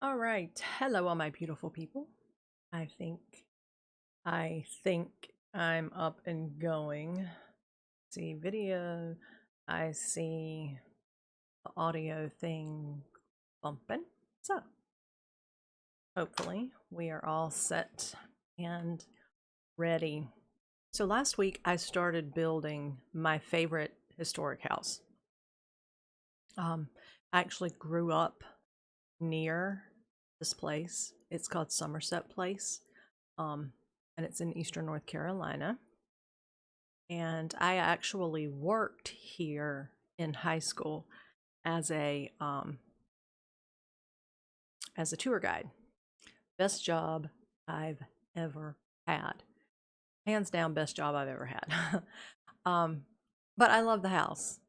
All right. Hello, all my beautiful people. I think I think I'm up and going. See video. I see the audio thing bumping. So hopefully we are all set and ready. So last week I started building my favorite historic house. I actually grew up near this place. It's called Somerset Place. Um, and it's in Eastern North Carolina. And I actually worked here in high school as a tour guide. Best job I've ever had, hands down, best job I've ever had. um, but I love the house,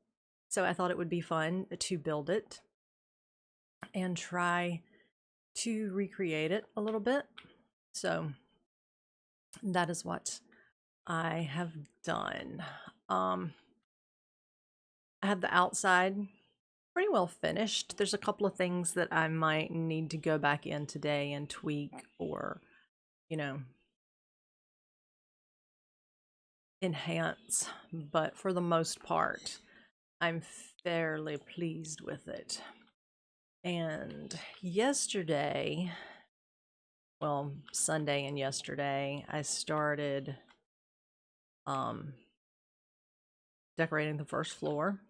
so I thought it would be fun to build it and try to recreate it a little bit. So that is what I have done. Um, I have the outside pretty well finished. There's a couple of things that I might need to go back in today and tweak or, you know, enhance. But for the most part, I'm fairly pleased with it. And yesterday, well, Sunday and yesterday, I started um, decorating the first floor.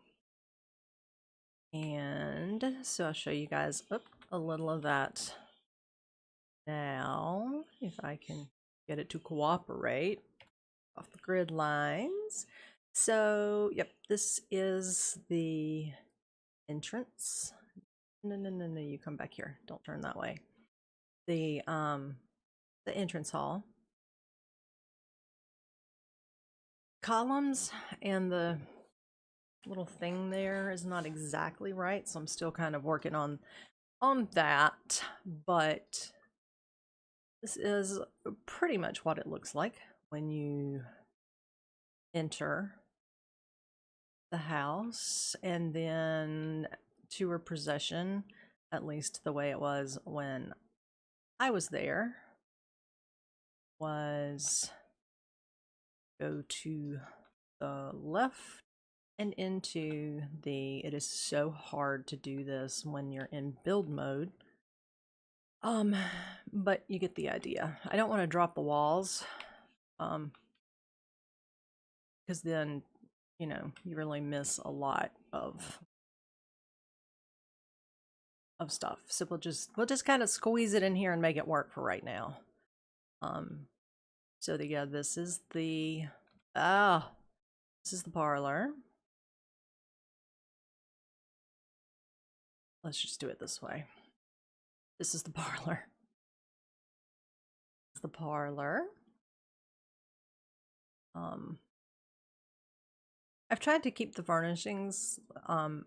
And so I'll show you guys a little of that now, if I can get it to cooperate off the grid lines. So, yep, this is the entrance. No, you come back here. Don't turn that way. The entrance hall. Columns and the little thing there is not exactly right, so I'm still kind of working on that, but this is pretty much what it looks like when you enter the house. And then tour possession, at least the way it was when I was there, was go to the left and into the, it is so hard to do this when you're in build mode. But you get the idea. I don't want to drop the walls, because then, you really miss a lot of stuff. So we'll just kind of squeeze it in here and make it work for right now. So this is the parlor. Let's just do it this way. This is the parlor. It's the parlor. I've tried to keep the furnishings.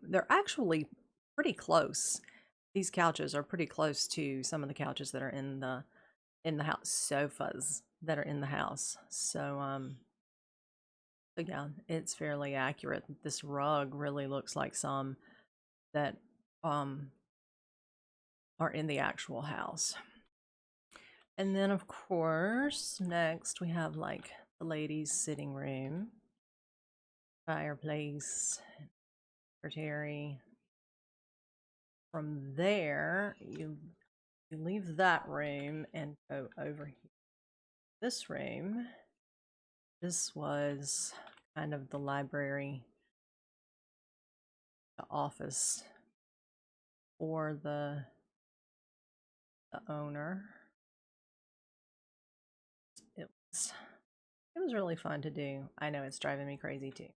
They're actually pretty close. These couches are pretty close to some of the couches that are in the house, sofas that are in the house. So yeah, it's fairly accurate. This rug really looks like some that are in the actual house. And then of course, next we have like the ladies' sitting room, fireplace, secretary. From there, you leave that room and go over here. This room, this was kind of the library, the office for the owner. It was really fun to do. I know it's driving me crazy too.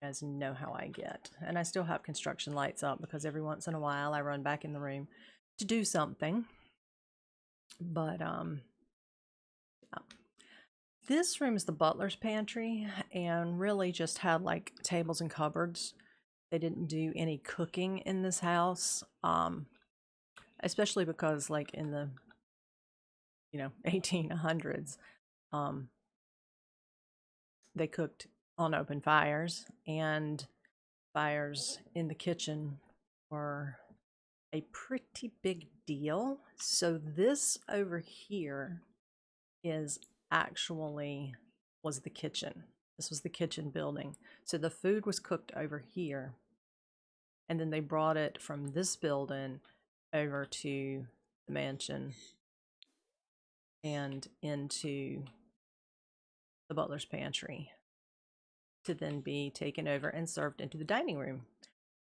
You guys know how I get. And I still have construction lights up because every once in a while I run back in the room to do something. But yeah. This room is the butler's pantry and really just had like tables and cupboards. They didn't do any cooking in this house, especially because like in the 1800s, they cooked on open fires, and fires in the kitchen were a pretty big deal. So this over here is actually was the kitchen. This was the kitchen building. So the food was cooked over here, and then they brought it from this building over to the mansion and into the butler's pantry to then be taken over and served into the dining room.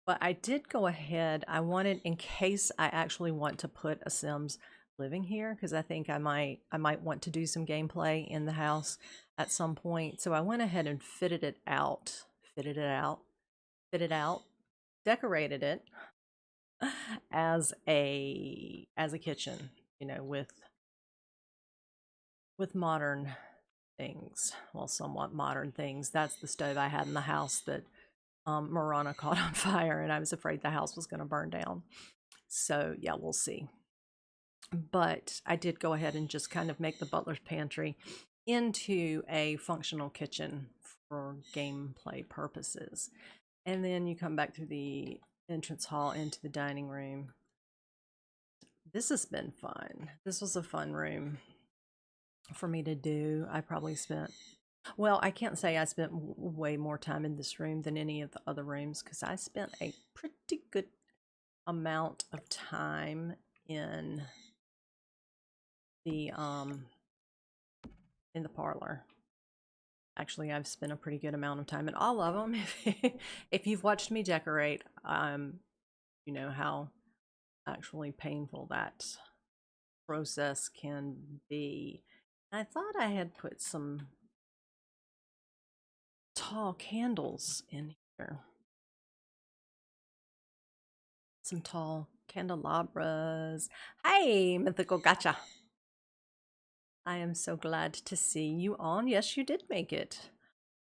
But I did go ahead, I wanted, in case I actually want to put a Sims living here, because I think I might want to do some gameplay in the house at some point. So I went ahead and fitted it out, decorated it as a kitchen, you know, with modern things, well, somewhat modern things. That's the stove I had in the house that Marana caught on fire, and I was afraid the house was going to burn down. So yeah, we'll see. But I did go ahead and just kind of make the butler's pantry into a functional kitchen for gameplay purposes. And then you come back through the entrance hall into the dining room. This has been fun. This was a fun room for me to do. I probably spent, well, I can't say I spent way more time in this room than any of the other rooms, because I spent a pretty good amount of time in the parlor. Actually, I've spent a pretty good amount of time in all of them. If you've watched me decorate, you know how actually painful that process can be. I thought I had put some tall candles in here. Some tall candelabras. Hi, Mythical Gotcha. I am so glad to see you on. Yes, you did make it.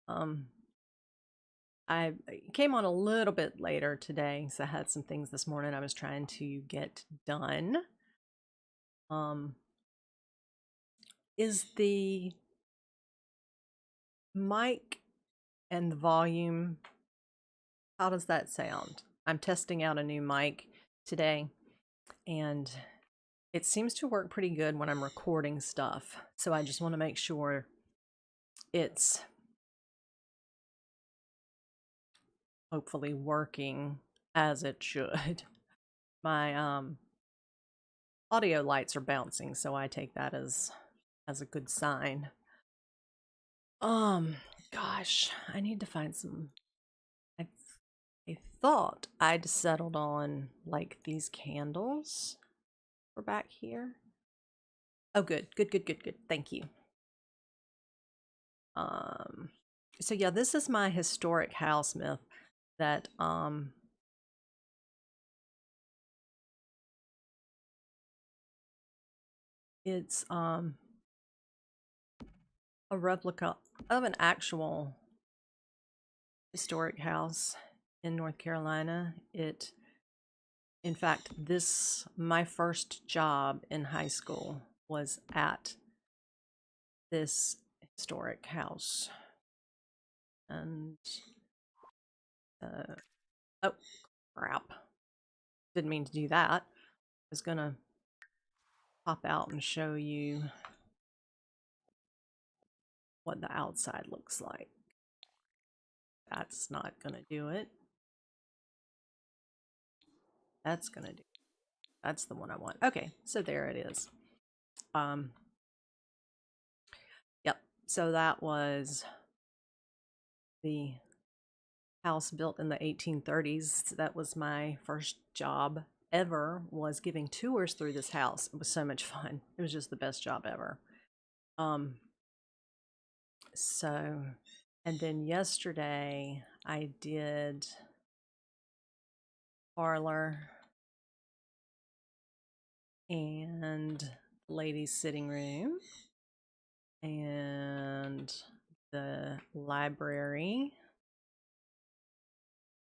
I came on a little bit later today, so I had some things this morning I was trying to get done. Is the mic and the volume, how does that sound? I'm testing out a new mic today, and it seems to work pretty good when I'm recording stuff. So I just want to make sure it's hopefully working as it should. My audio lights are bouncing, so I take that as a good sign. Gosh, I need to find some. I thought I'd settled on like these candles for back here. Oh, good. Thank you. So yeah, this is my historic house myth that it's a replica of an actual historic house in North Carolina. In fact, my first job in high school was at this historic house. And oh crap, didn't mean to do that. I was gonna pop out and show you what the outside looks like. That's not gonna do it. That's gonna do it. That's the one I want. Okay, so there it is. Yep, so that was the house built in the 1830s. That was my first job ever, was giving tours through this house. It was so much fun. It was just the best job ever. So, and then yesterday I did parlor and ladies' sitting room and the library,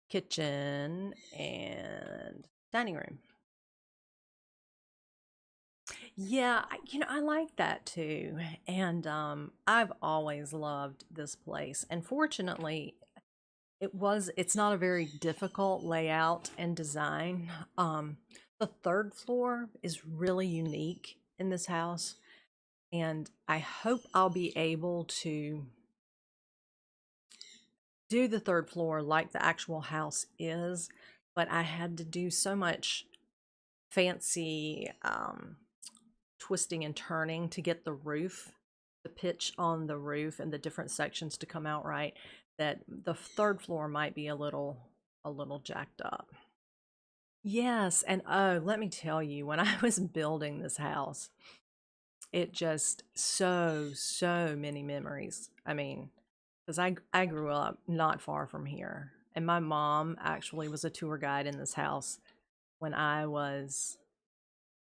kitchen, and dining room. Yeah, I like that too. And I've always loved this place. And fortunately, it's not a very difficult layout and design. The third floor is really unique in this house, and I hope I'll be able to do the third floor like the actual house is, but I had to do so much fancy twisting and turning to get the roof, the pitch on the roof and the different sections to come out right, that the third floor might be a little jacked up. Yes, and oh, let me tell you, when I was building this house, it just so many memories. I mean, because I grew up not far from here, and my mom actually was a tour guide in this house when I was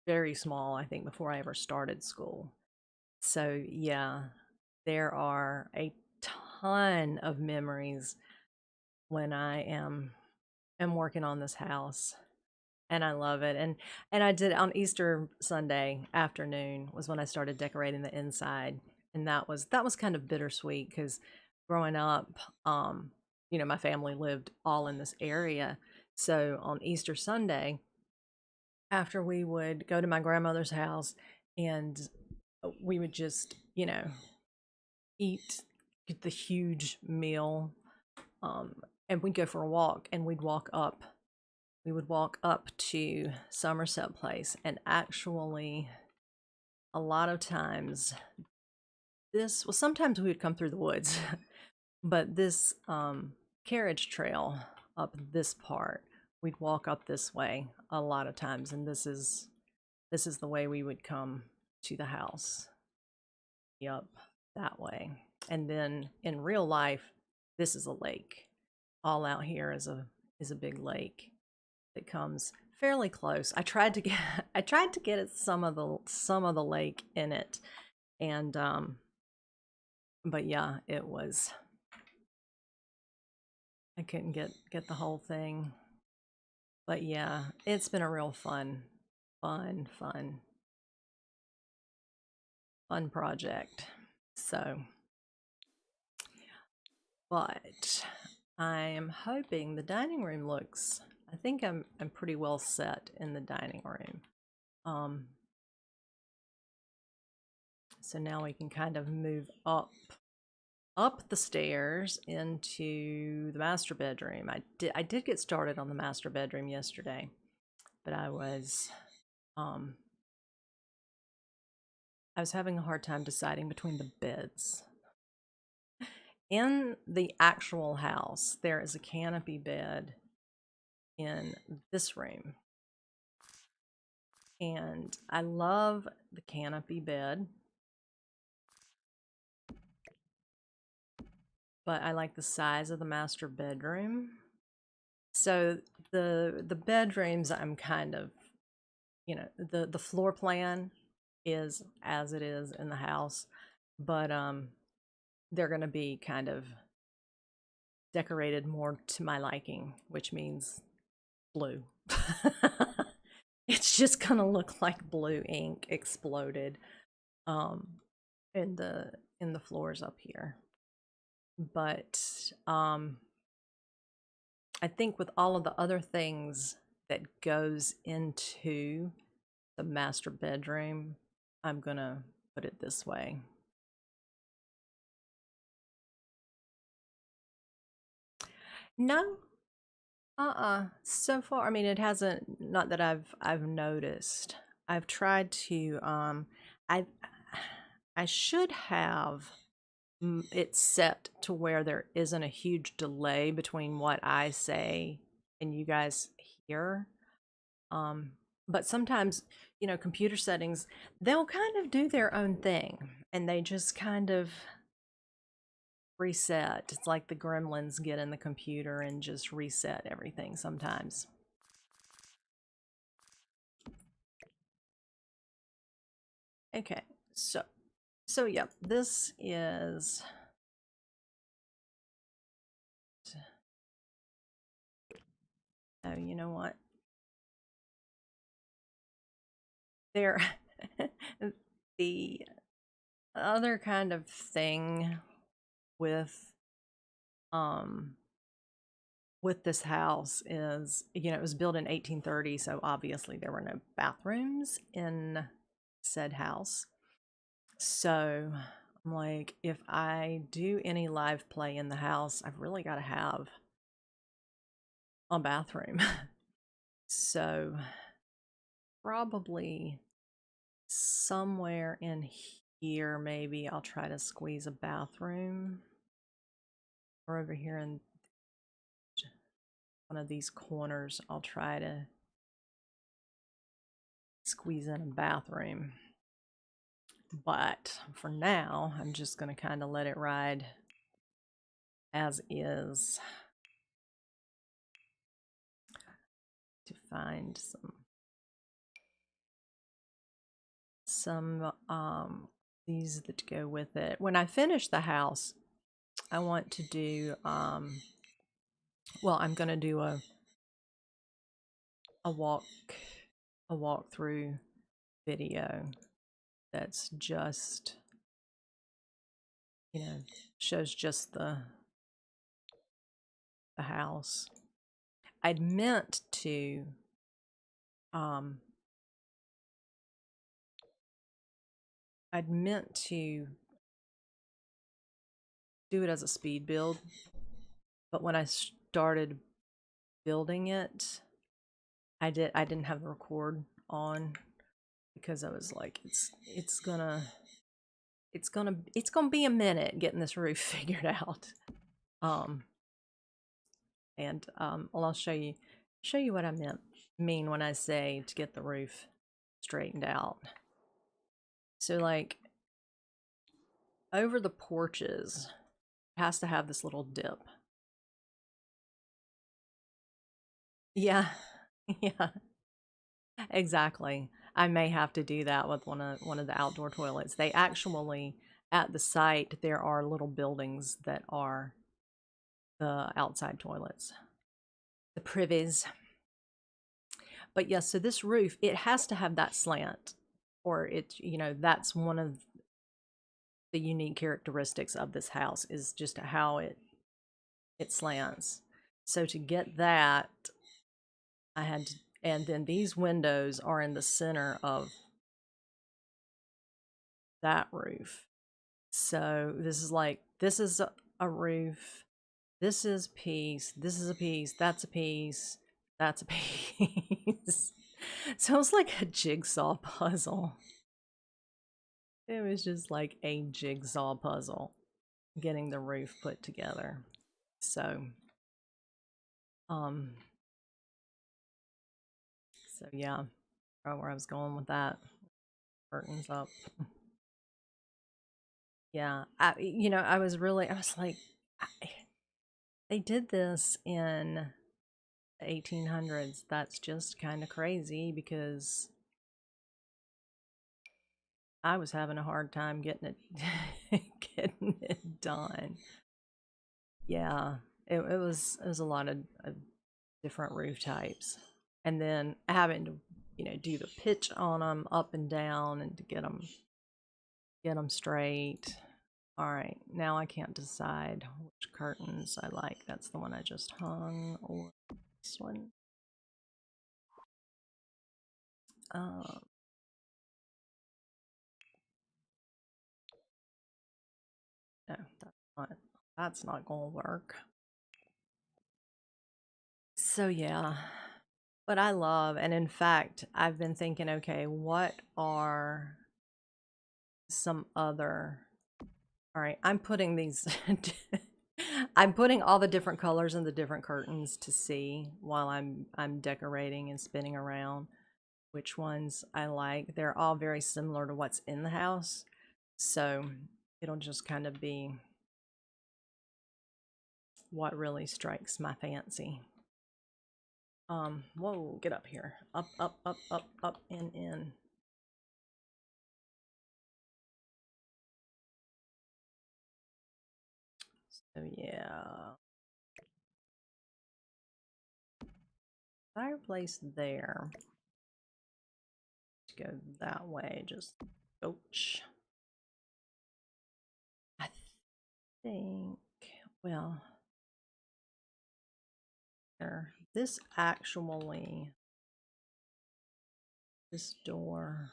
very small, I think before I ever started school. So yeah, there are a ton of memories when I am working on this house, and I love it. And I did on Easter Sunday afternoon was when I started decorating the inside, and that was kind of bittersweet because growing up, my family lived all in this area. So on Easter Sunday, after we would go to my grandmother's house and we would just, eat, get the huge meal, um, and we'd go for a walk and we would walk up to Somerset Place, and actually a lot of times sometimes we would come through the woods, but this carriage trail up this part, we'd walk up this way a lot of times, and this is the way we would come to the house. Yep, that way. And then in real life, this is a lake. All out here is a big lake that comes fairly close. I tried to get at some of the lake in it, and but yeah, I couldn't get the whole thing. But yeah, it's been a real fun, fun, fun project. So, but I am hoping the dining room looks. I think I'm pretty well set in the dining room. Um, so now we can kind of move up the stairs into the master bedroom. I did get started on the master bedroom yesterday, but um I was having a hard time deciding between the beds. In the actual house, there is a canopy bed in this room. And I love the canopy bed, but I like the size of the master bedroom. So the bedrooms, I'm kind of, the floor plan is as it is in the house, but they're going to be kind of decorated more to my liking, which means blue. It's just going to look like blue ink exploded um in the floors up here. But I think with all of the other things that goes into the master bedroom, I'm gonna put it this way. No, so far, I mean, it hasn't. Not that I've noticed. I've tried to. I I should have it set to where there isn't a huge delay between what I say and you guys hear. Um, but sometimes, computer settings, they'll kind of do their own thing and they just kind of reset. It's like the gremlins get in the computer and just reset everything sometimes. Okay, so yeah, this is oh, you know what? There the other kind of thing with um with this house is, it was built in 1830, so obviously there were no bathrooms in said house. So I'm like, if I do any live play in the house, I've really got to have a bathroom. So probably somewhere in here, maybe I'll try to squeeze a bathroom, or over here in one of these corners, I'll try to squeeze in a bathroom. But for now, I'm just going to kind of let it ride as is. To find some these that go with it. When I finish the house, I want to do well, I'm going to do a walkthrough video that's just, shows just the house. I'd meant to do it as a speed build, but when I started building it, I didn't have the record on, because I was like, it's gonna be a minute getting this roof figured out. Well, I'll show you what I mean when I say to get the roof straightened out. So like over the porches, it has to have this little dip. Yeah. Yeah. Exactly. I may have to do that with one of the outdoor toilets. They actually, at the site, there are little buildings that are the outside toilets, the privies. But yes, so this roof, it has to have that slant, or it, that's one of the unique characteristics of this house, is just how it slants. So to get that, I had to, and then these windows are in the center of that roof. So this is a roof, this is piece, this is a piece, that's a piece, that's a piece. So it's like a jigsaw puzzle. It was just like a jigsaw puzzle getting the roof put together. So yeah, where I was going with that. Curtains up. Yeah, I was like, they did this in the 1800s. That's just kind of crazy, because I was having a hard time getting it done. Yeah, it was a lot of different roof types, and then having to do the pitch on them up and down, and to get them straight. All right, now I can't decide which curtains I like. That's the one I just hung, or this one. No, that's not gonna work. So yeah, but I love, and in fact, I've been thinking, okay, what are some other, all right, I'm putting these I'm putting all the different colors in the different curtains to see, while I'm decorating and spinning around, which ones I like. They're all very similar to what's in the house, so it'll just kind of be what really strikes my fancy. Whoa, get up here. Up, up, up, up, up, and in. So yeah. Fireplace there. To go that way, just ouch. I think, well, there. This actually, this door.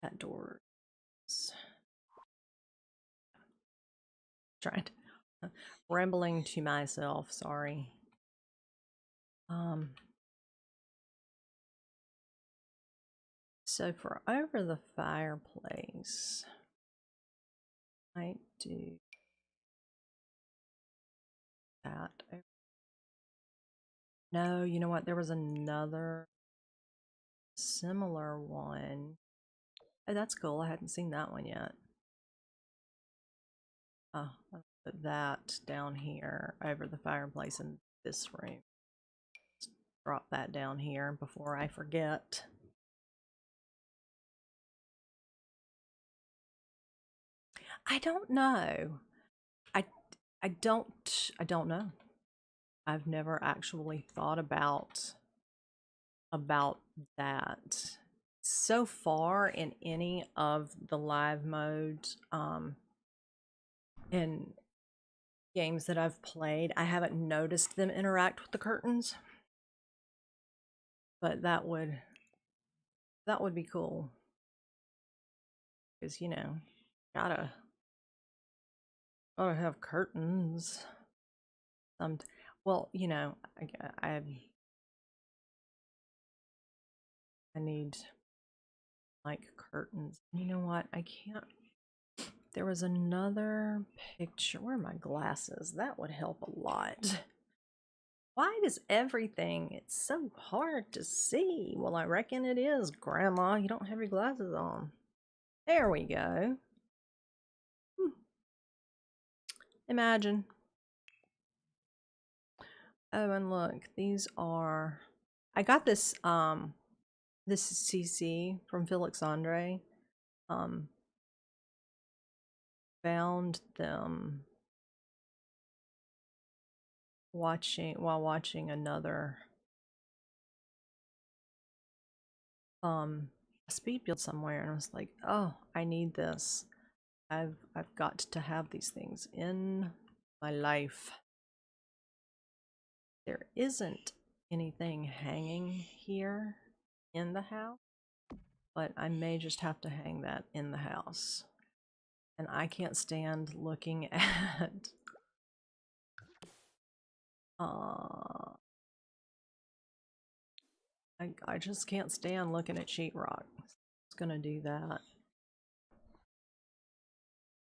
That door is trying to, rambling to myself, sorry. So for over the fireplace, I do that. No, you know what? There was another similar one. Oh, that's cool. I hadn't seen that one yet. Oh, I'll put that down here over the fireplace in this room. Let's drop that down here before I forget. I don't know. I don't know. I've never actually thought about that. So far in any of the live modes in games that I've played, I haven't noticed them interact with the curtains. But that would be cool. Because, you know, gotta have curtains. Well, you know, I need like curtains. You know what? I can't. There was another picture. Where are my glasses? That would help a lot. Why does everything, it's so hard to see? Well, I reckon it is, Grandma. You don't have your glasses on. There we go. Imagine. Oh, and look, these are, I got this this is CC from Felixandre. Found them while watching another a speed build somewhere, and I was like, oh, I need this. I've got to have these things in my life. There isn't anything hanging here in the house, but I may just have to hang that in the house. And I can't stand looking at I just can't stand looking at sheetrock. It's gonna do that.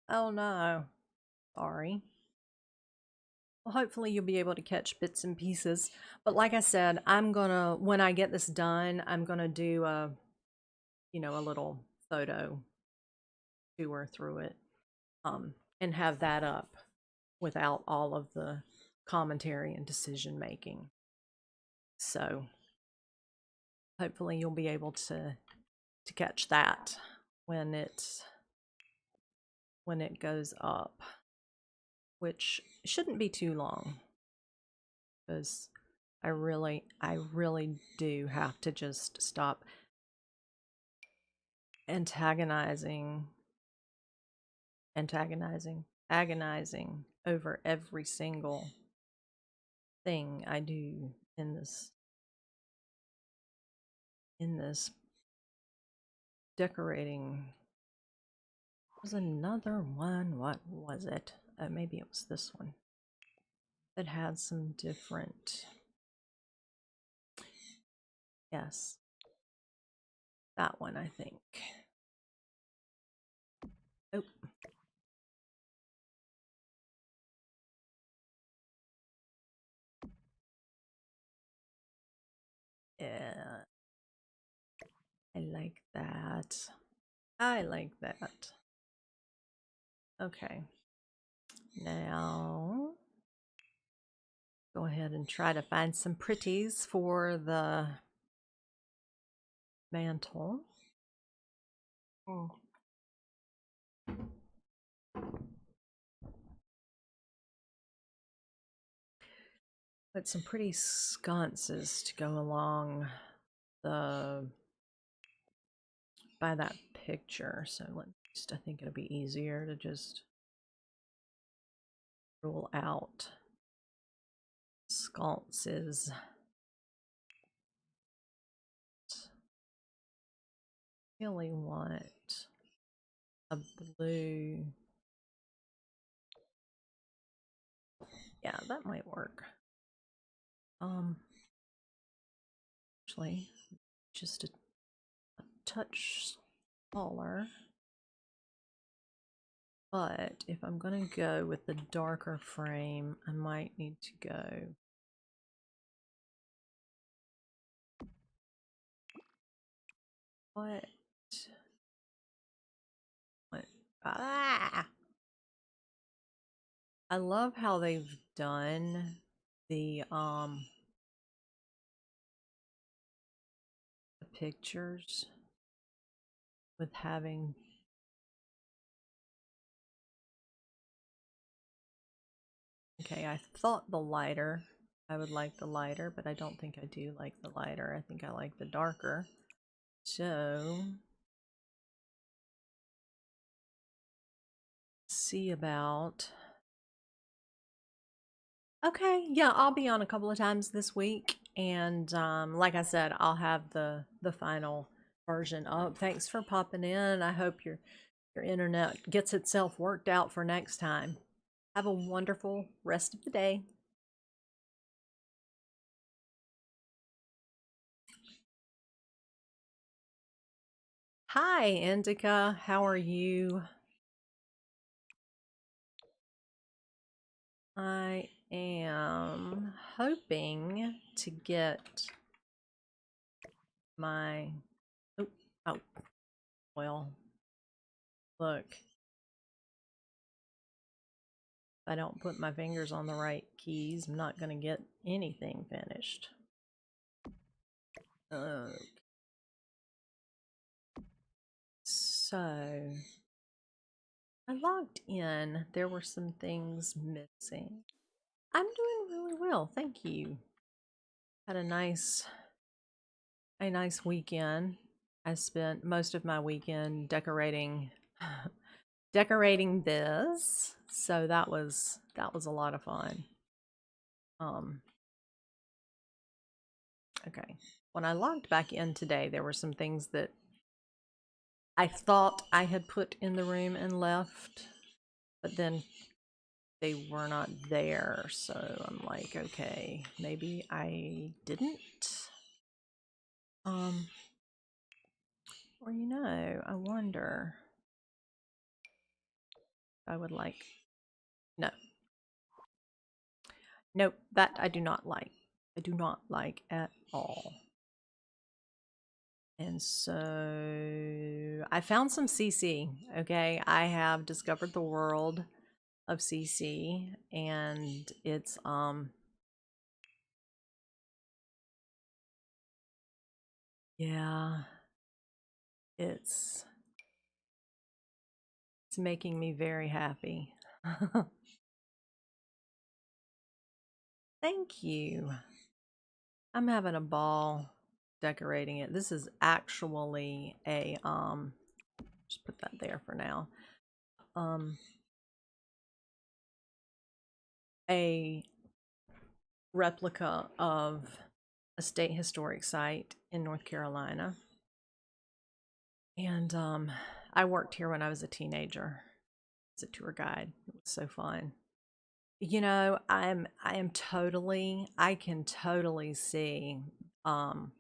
Oh no. Sorry. Well, hopefully you'll be able to catch bits and pieces. But like I said, I'm gonna, when I get this done, I'm gonna do a, you know, a little photo tour through it, and have that up without all of the commentary and decision making. So hopefully you'll be able to catch that when it goes up, which shouldn't be too long, because I really do have to just stop agonizing over every single thing I do in this decorating. There's another one. What was it? Maybe it was this one that had some different. Yes, that one, I think. Oh. Yeah. I like that. I like that. Okay. Now, go ahead and try to find some pretties for the mantle. Oh. Put some pretty sconces to go along the by that picture. So let's just, I think it'll be easier to just rule out sconces. Really want a blue. Yeah, that might work. Actually, just a touch smaller. But if I'm gonna go with the darker frame, I might need to go. What? Ah! I love how they've done the pictures with having okay, I thought the lighter I would like the lighter, but I don't think I do like the lighter. I think I like the darker. So see about okay, yeah, I'll be on a couple of times this week, and like I said, I'll have the final version up. Thanks for popping in. I hope your internet gets itself worked out for next time. Have a wonderful rest of the day. Hi, Indica. How are you? I am hoping to get my oh well, look, if I don't put my fingers on the right keys, I'm not going to get anything finished. So I logged in. There were some things missing. I'm doing really well, thank you. Had a nice weekend. I spent most of my weekend decorating this, so that was a lot of fun. Okay, when I logged back in today, there were some things that I thought I had put in the room and left, but then they were not there, so I'm like, okay, maybe I didn't. Or you know, I wonder if I would like. No. Nope, that I do not like. I do not like at all. And so I found some CC. Okay, I have discovered the world of CC, and it's yeah, it's making me very happy. Thank you. I'm having a ball decorating it. This is actually a just put that there for now. A replica of a state historic site in North Carolina. And I worked here when I was a teenager as a tour guide. It was so fun. You know, I can totally see how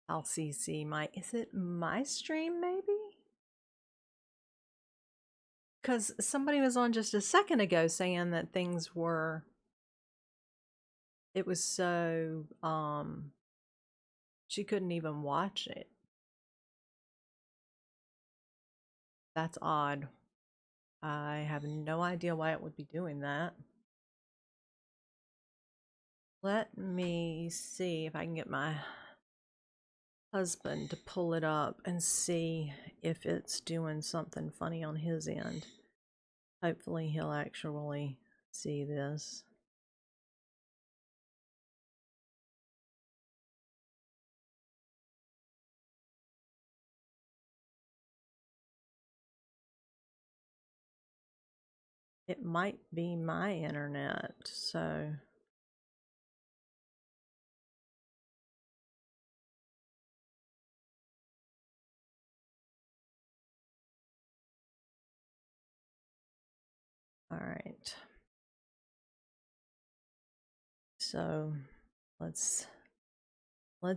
CC might, is it my stream maybe? Because somebody was on just a second ago saying that things were, it was so, she couldn't even watch it. That's odd. I have no idea why it would be doing that. Let me see if I can get my husband to pull it up and see if it's doing something funny on his end. Hopefully he'll actually see this. it might be my internet, so all right. So let's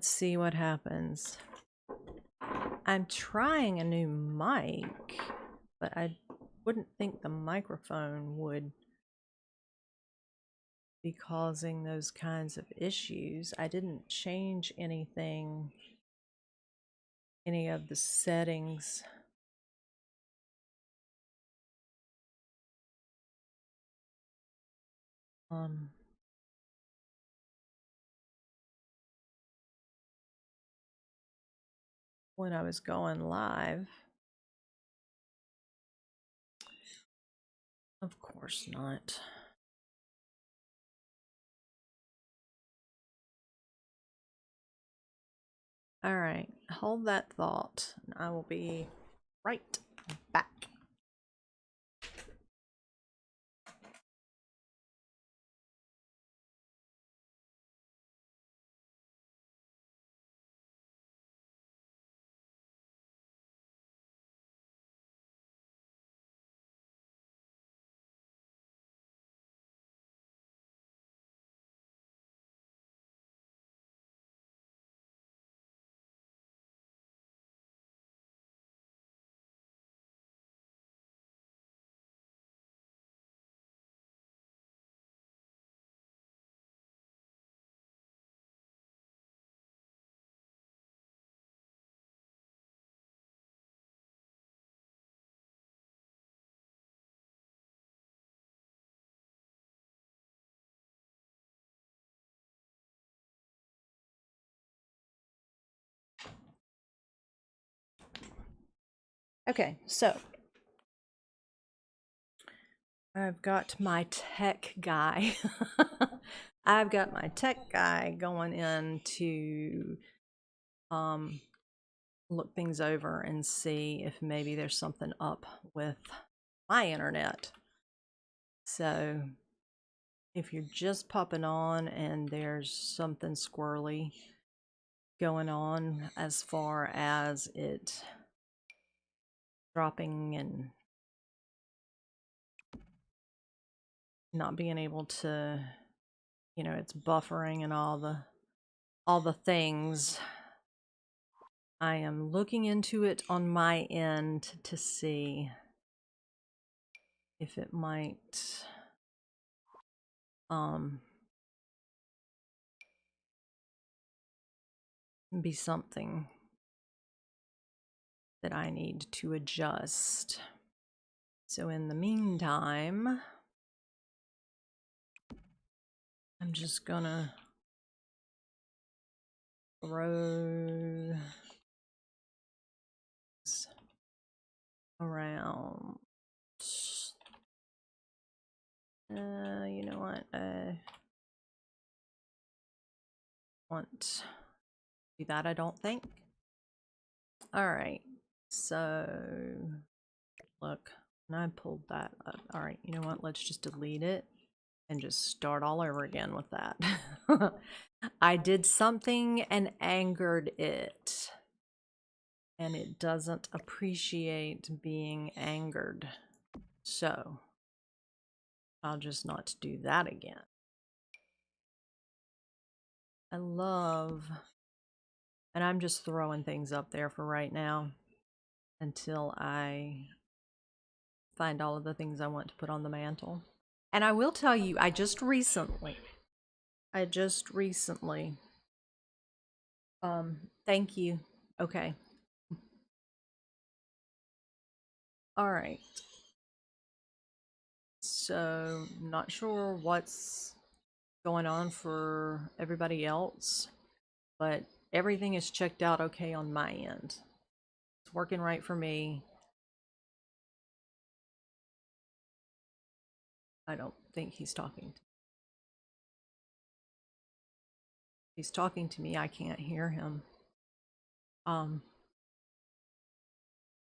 see what happens. I'm trying a new mic, but I wouldn't think the microphone would be causing those kinds of issues. I didn't change anything, any of the settings. When I was going live. Of course not. All right, hold that thought, and I will be right back. Okay, so I've got my tech guy. I've got my tech guy going in to look things over and see if maybe there's something up with my internet. So if you're just popping on and there's something squirrely going on as far as it dropping and not being able to, you know, it's buffering and all the things, I am looking into it on my end to see if it might be something that I need to adjust. So in the meantime, I'm just gonna throw this around. You know what? Want do that, I don't think. All right, so look, and I pulled that up. All right, you know what? Let's just delete it and just start all over again with that. I did something and angered it, and it doesn't appreciate being angered. So I'll just not do that again. I love, and I'm just throwing things up there for right now until I find all of the things I want to put on the mantle. And I will tell you, I just recently, thank you. Okay. All right. So, not sure what's going on for everybody else, but everything is checked out okay on my end. It's working right for me. I don't think he's talking. He's talking to me. I can't hear him.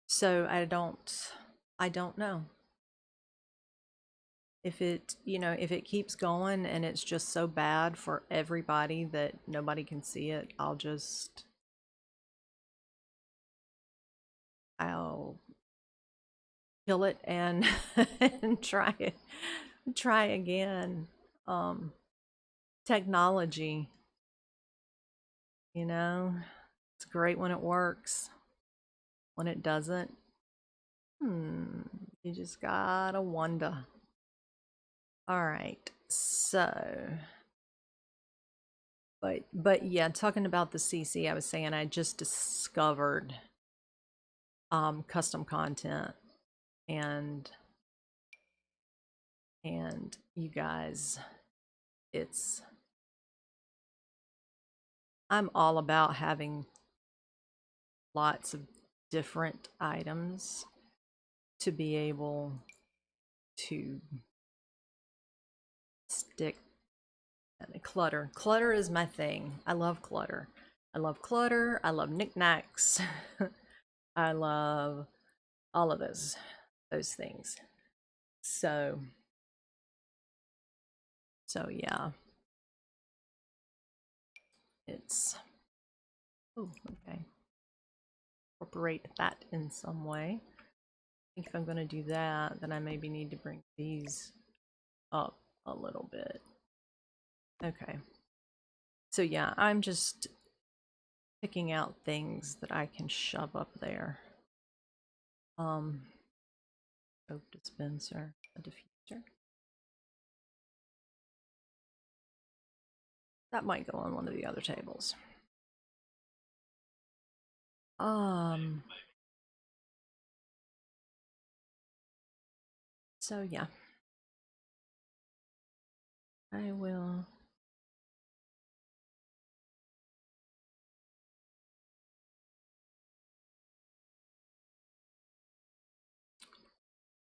So I don't know. if it, if it keeps going and it's just so bad for everybody that nobody can see it, I'll kill it and and try again. Technology, it's great when it works. When it doesn't, you just gotta wonder. All right, so, but yeah, talking about the CC, I was saying I just discovered custom content, and you guys, I'm all about having lots of different items to be able to stick. Clutter. Clutter is my thing. I love clutter. I love clutter. I love knickknacks. I love all of those things. So yeah. It's okay. Incorporate that in some way. I think if I'm gonna do that, then I maybe need to bring these up a little bit. Okay. So yeah, I'm just picking out things that I can shove up there. Soap dispenser, a diffuser. That might go on one of the other tables. So yeah. I will.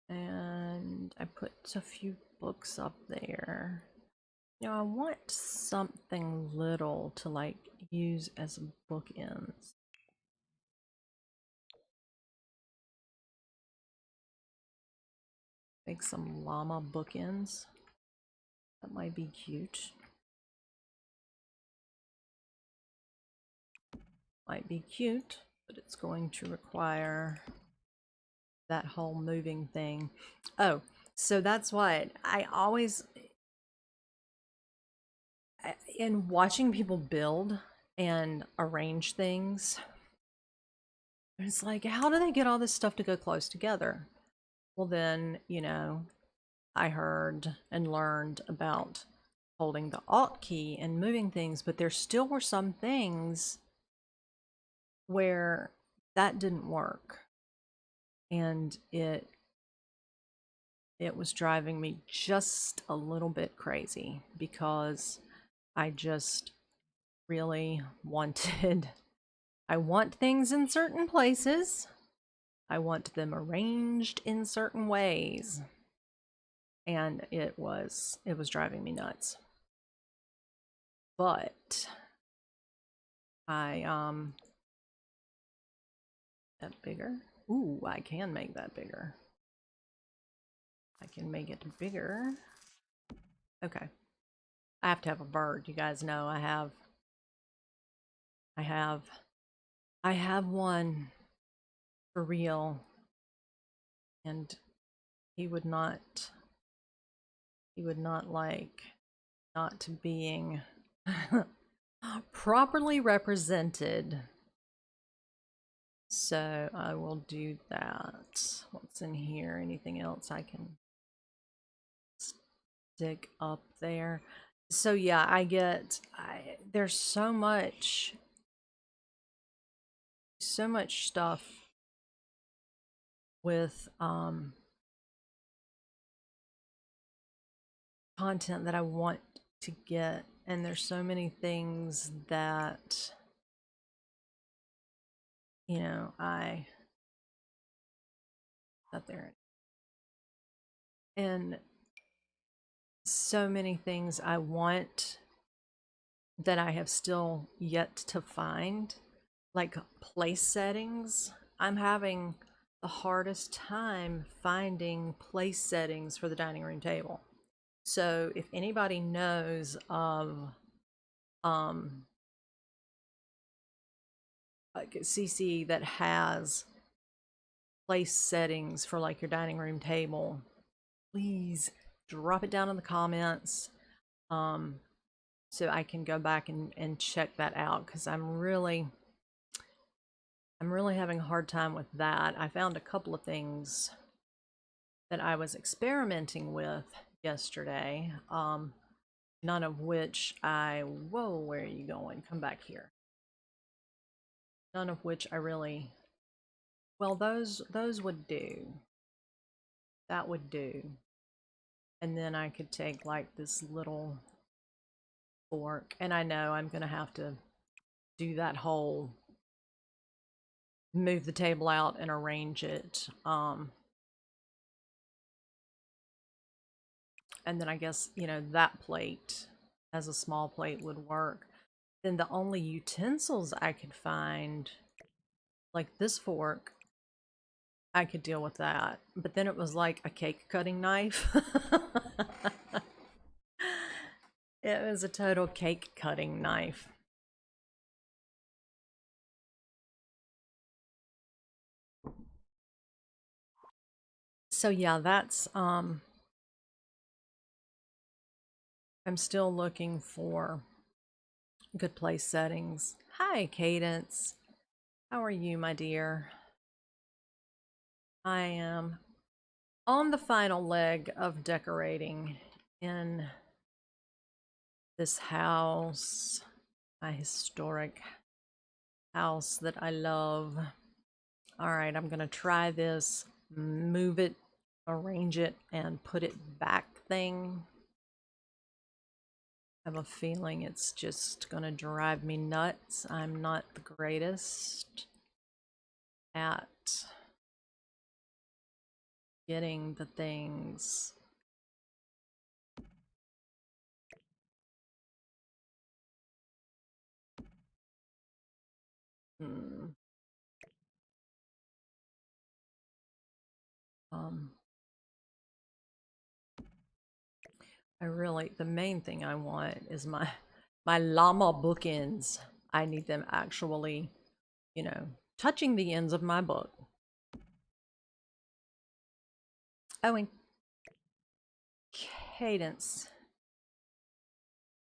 And I put a few books up there. I want something little to like use as bookends. Make some llama bookends. That might be cute. Might be cute, but it's going to require that whole moving thing. Oh, so that's what I always, in watching people build and arrange things, it's like, how do they get all this stuff to go close together? Well, then, I heard and learned about holding the Alt key and moving things, but there still were some things where that didn't work. And it was driving me just a little bit crazy because I just really I want things in certain places. I want them arranged in certain ways. And it was driving me nuts. But that bigger. Ooh, I can make that bigger. I can make it bigger. Okay. I have to have a bird. You guys know I have one for real. And he would not like not being properly represented. So I will do that. What's in here? Anything else I can stick up there? So yeah, there's so much stuff with content that I want to get, and there's so many things that I got there, and so many things I want that I have still yet to find, like place settings. I'm having the hardest time finding place settings for the dining room table. So if anybody knows of um like a CC that has place settings for like your dining room table, please drop it down in the comments, so I can go back and check that out, because I'm really having a hard time with that. I found a couple of things that I was experimenting with yesterday, none of which whoa, where are you going? Come back here. None of which I really, well, those would do. That would do. And then I could take like this little fork, and I know I'm gonna have to do that whole move the table out and arrange it. And then I guess, that plate as a small plate would work. Then the only utensils I could find, like this fork, I could deal with that. But then it was like a cake cutting knife. It was a total cake cutting knife. So yeah, that's I'm still looking for good place settings. Hi, Cadence. How are you, my dear? I am on the final leg of decorating in this house, my historic house that I love. All right, I'm gonna try this move it, arrange it, and put it back thing. I have a feeling it's just gonna drive me nuts. I'm not the greatest at getting the things. Hmm. Um, the main thing I want is my llama bookends. I need them actually, touching the ends of my book. Oh, and Cadence,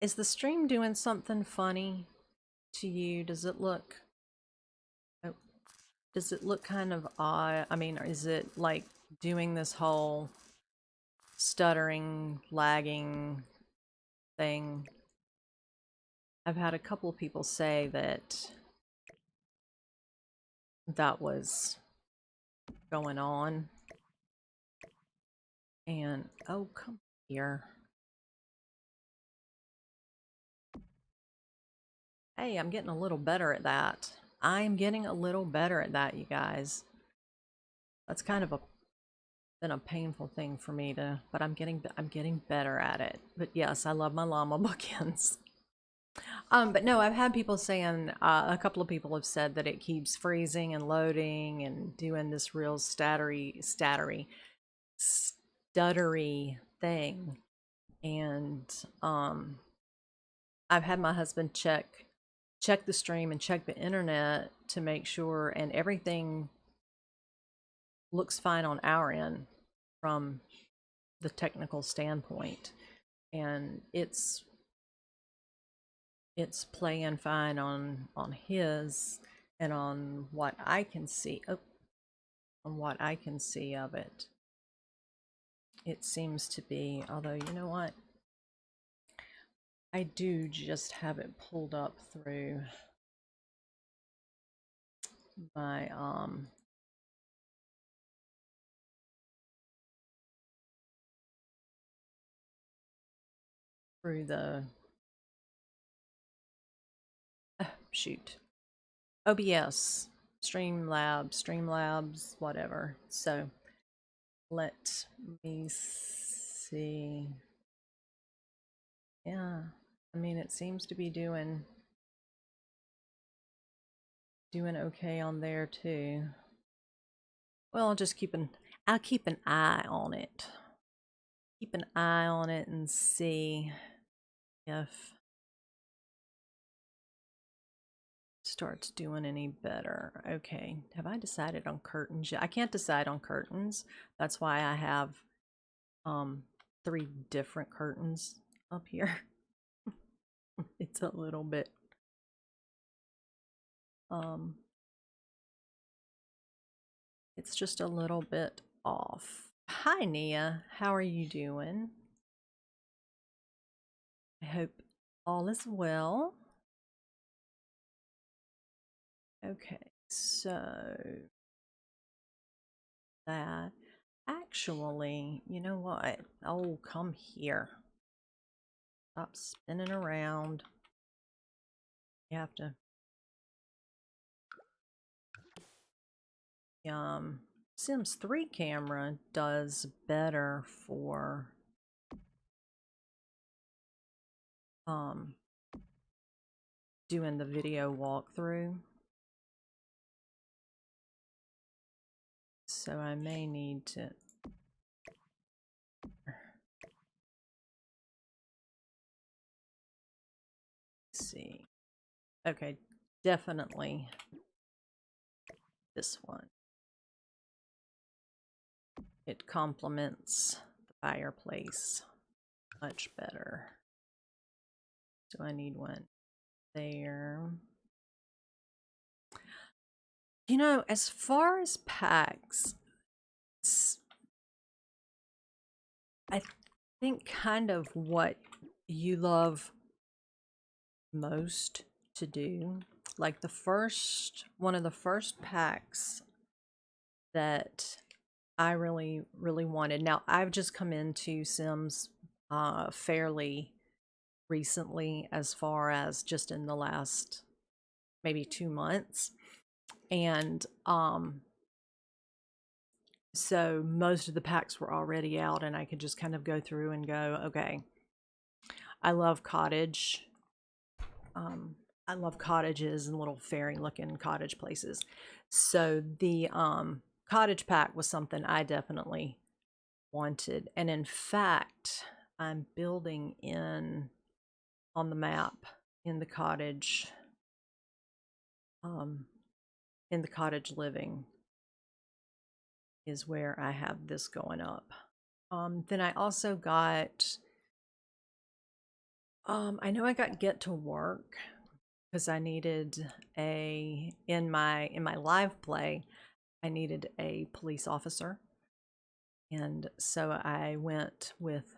is the stream doing something funny to you? Oh, does it look kind of odd? I mean, is it like doing this whole stuttering, lagging thing? I've had a couple of people say that that was going on. And oh, come here. Hey, I'm getting a little better at that. I'm getting a little better at that, you guys. That's kind of been a painful thing for me but I'm getting better at it. But yes, I love my llama bookends. But no, I've had people saying, a couple of people have said that it keeps freezing and loading and doing this real stuttery thing. And I've had my husband check the stream and check the internet to make sure, and everything looks fine on our end from the technical standpoint, and it's playing fine on his, and on what I can see. On what I can see of it, it seems to be. Although, you know what, I do just have it pulled up through my through the shoot, OBS, Streamlabs, whatever. So let me see. Yeah, I mean, it seems to be doing okay on there too. Well, I'll keep an eye on it. keep an eye on it and see if it starts doing any better. Okay, have I decided on curtains yet? I can't decide on curtains. That's why I have 3 different curtains up here. It's a little bit it's just a little bit off. Hi Nia, how are you doing? I hope all is well. Okay, so that actually, you know what? Oh, come here. Stop spinning around. You have to Sims 3 camera does better for doing the video walkthrough. So I may need to see. Okay, definitely this one. It complements the fireplace much better. Do I need one there? You know, as far as packs, I think kind of what you love most to do. Like one of the first packs that I really wanted. Now, I've just come into Sims fairly recently, as far as just in the last maybe 2 months. And so most of the packs were already out, and I could just kind of go through and go, okay, I love cottage. I love cottages and little fairy looking cottage places. So the cottage pack was something I definitely wanted. And in fact, I'm building in on the map in the cottage living is where I have this going up. Then I also got I know I got Get to Work because I needed in my live play, I needed a police officer. And so I went with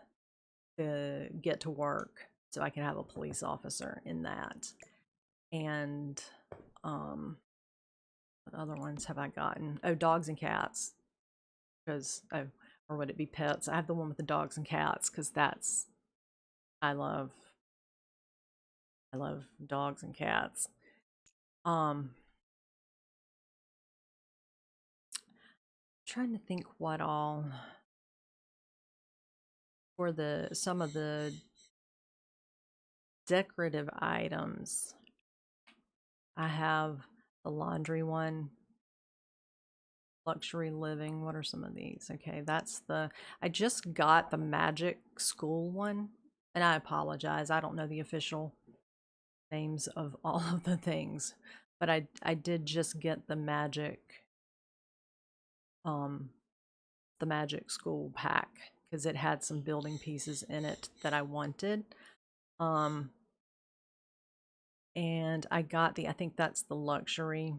the Get to Work so I could have a police officer in that. And what other ones have I gotten? Oh, dogs and cats. Because or would it be pets? I have the one with the dogs and cats because I love dogs and cats. Trying to think what all for some of the decorative items. I have the laundry one, luxury living. What are some of these? Okay, I just got the magic school one, and I apologize. I don't know the official names of all of the things, but I did just get the magic school pack because it had some building pieces in it that I wanted. And I got I think that's the luxury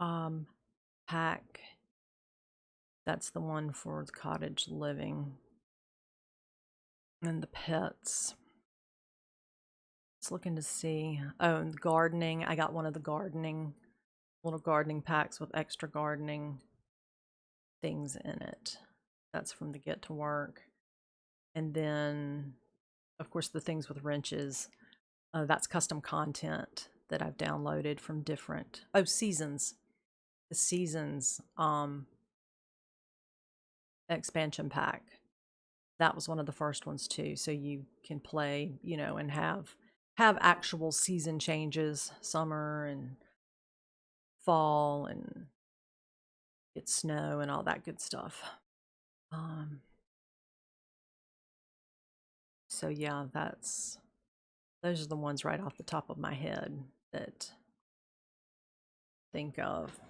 pack. That's the one for the cottage living and the pets. Just looking to see. Oh, and gardening. I got one of the little gardening packs with extra gardening things in it. That's from the Get to Work. And then, of course, the things with wrenches. That's custom content that I've downloaded from different seasons. The seasons expansion pack. That was one of the first ones too. So you can play, and have actual season changes, summer and fall, and get snow and all that good stuff. So yeah, those are the ones right off the top of my head that think of.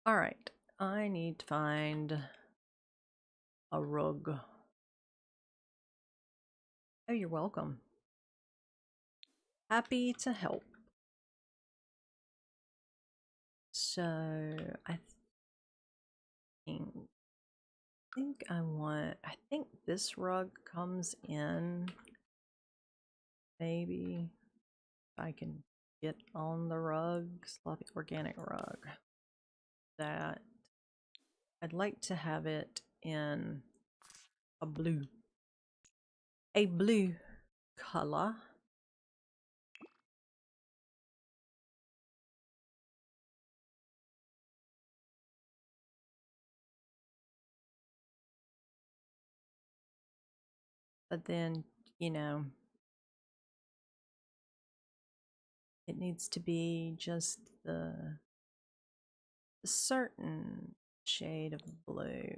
All right, I need to find a rug. Oh, you're welcome. Happy to help. So I think this rug comes in. Maybe if I can get on the rug, sloppy organic rug. That I'd like to have it in a blue color. But then, you know, it needs to be just the certain shade of blue.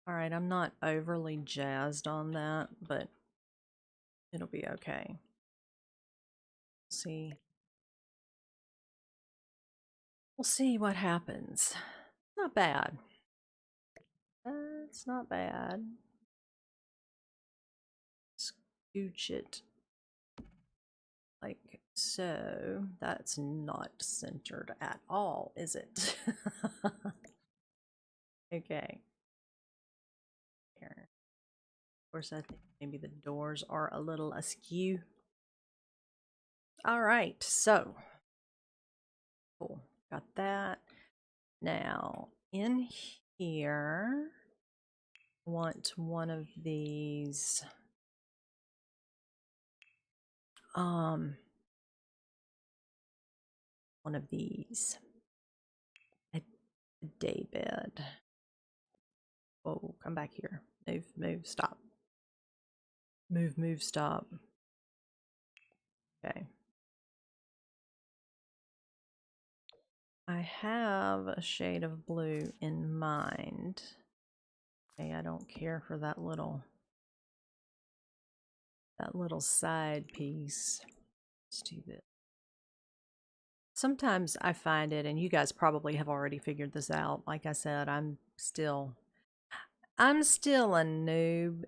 All right, I'm not overly jazzed on that, but it'll be okay. See. We'll see what happens. Not bad. It's not bad. Scooch it like so. That's not centered at all, is it? Okay. Here. Of course, I think maybe the doors are a little askew. All right, so cool. Got that. Now, in here, I want one of these. One of these. A day bed. Oh, come back here. Move, stop. Move, stop. Okay. I have a shade of blue in mind. Okay, I don't care for that little side piece. Let's do this. Sometimes I find it, and you guys probably have already figured this out. Like I said, I'm still a noob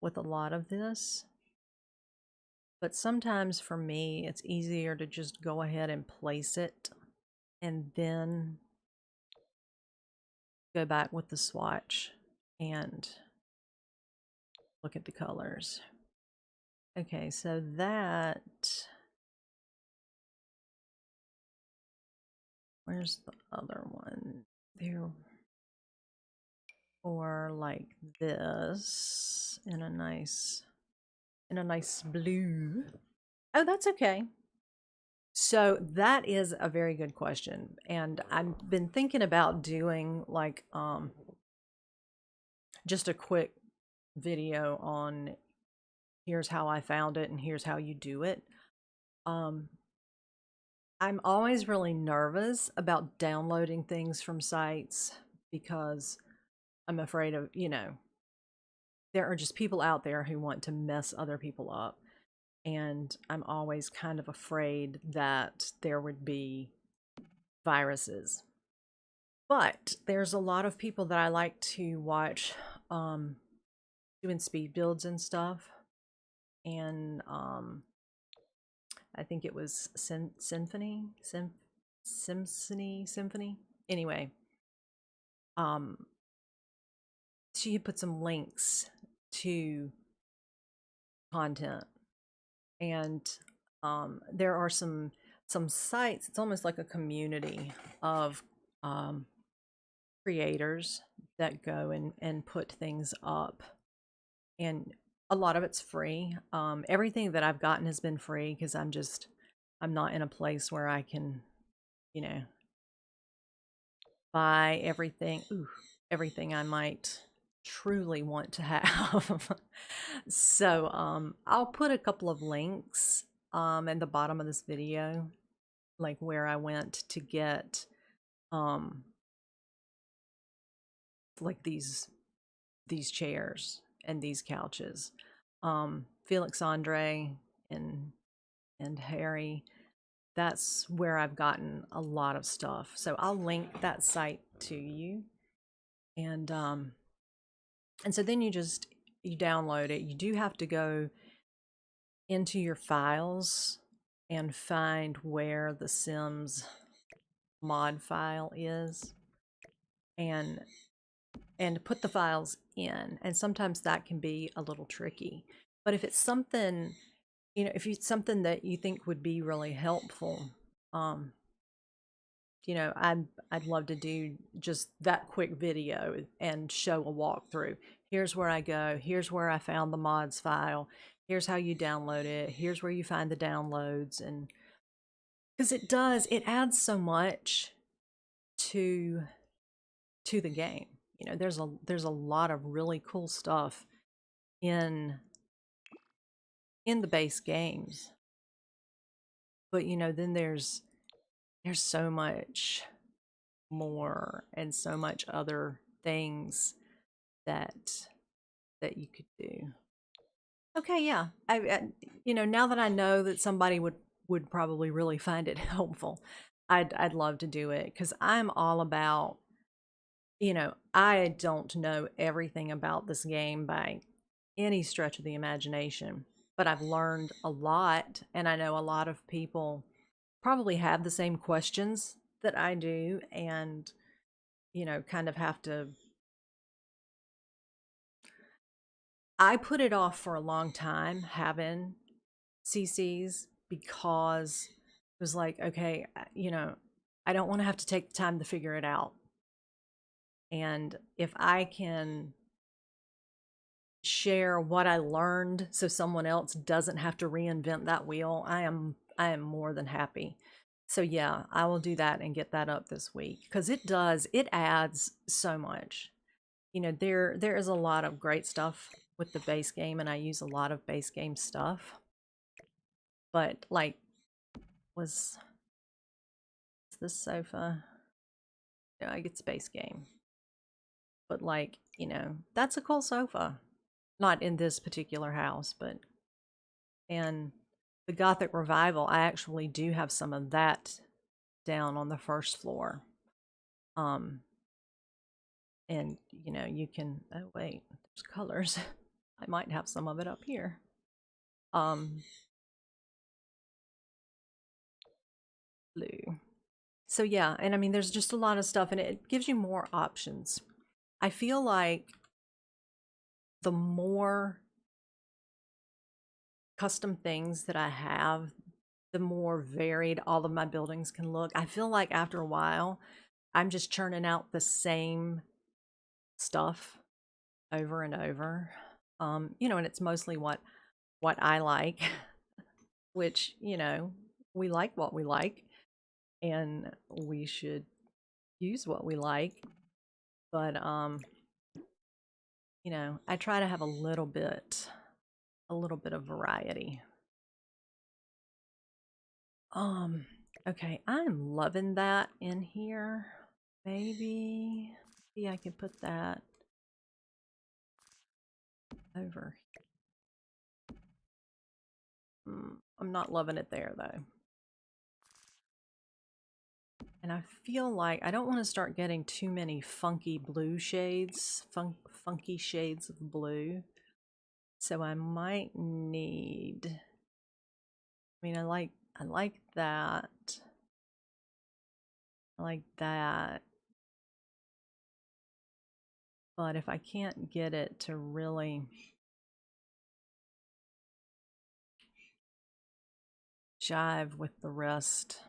with a lot of this. But sometimes for me, it's easier to just go ahead and place it and then go back with the swatch and look at the colors. Okay, so that, where's the other one? There, or like this in a nice blue. Oh, that's okay. So that is a very good question, and I've been thinking about doing like just a quick video on here's how I found it and here's how you do it. I'm always really nervous about downloading things from sites because I'm afraid of, you know, there are just people out there who want to mess other people up. And I'm always kind of afraid that there would be viruses. But there's a lot of people that I like to watch doing speed builds and stuff. And I think it was Symphony. Anyway, she put some links to content, and there are some sites. It's almost like a community of creators that go and put things up, and a lot of it's free. Everything that I've gotten has been free because I'm not in a place where I can, you know, buy everything I might truly want to have. So I'll put a couple of links in the bottom of this video like where I went to get like these chairs and these couches. Felix Andre and Harry, that's where I've gotten a lot of stuff. So I'll link that site to you. And so then you download it. You do have to go into your files and find where the Sims mod file is and put the files in. And sometimes that can be a little tricky. But if it's something, if it's something that you think would be really helpful, I'd love to do just that quick video and show a walkthrough. Here's where I go. Here's where I found the mods file. Here's how you download it. Here's where you find the downloads. And because it adds so much to the game. There's a lot of really cool stuff in the base games. But then there's so much more and so much other things that you could do. Okay, yeah. I now that I know that somebody would probably really find it helpful, I'd love to do it, because I'm all about, I don't know everything about this game by any stretch of the imagination, but I've learned a lot, and I know a lot of people probably have the same questions that I do, and kind of have to. I put it off for a long time having CCs, because it was like, okay, I don't want to have to take the time to figure it out. And if I can share what I learned so someone else doesn't have to reinvent that wheel, I am more than happy. So yeah, I will do that and get that up this week, because it adds so much. There is a lot of great stuff with the base game, and I use a lot of base game stuff. But like, was this sofa? Yeah, I get base game. But like, that's a cool sofa. Not in this particular house, but in the Gothic Revival, I actually do have some of that down on the first floor. And you can, oh wait, there's colors. I might have some of it up here. Blue. So yeah, and I mean, there's just a lot of stuff, and it gives you more options. I feel like the more custom things that I have, the more varied all of my buildings can look. I feel like after a while, I'm just churning out the same stuff over and over. And it's mostly what I like, which, we like what we like, and we should use what we like. But I try to have a little bit of variety. Okay, I'm loving that in here. Maybe I can put that over here. I'm not loving it there though. And I feel like I don't want to start getting too many funky blue shades, funky shades of blue. So I might need, I mean, I like that. I like that. But if I can't get it to really jive with the rest,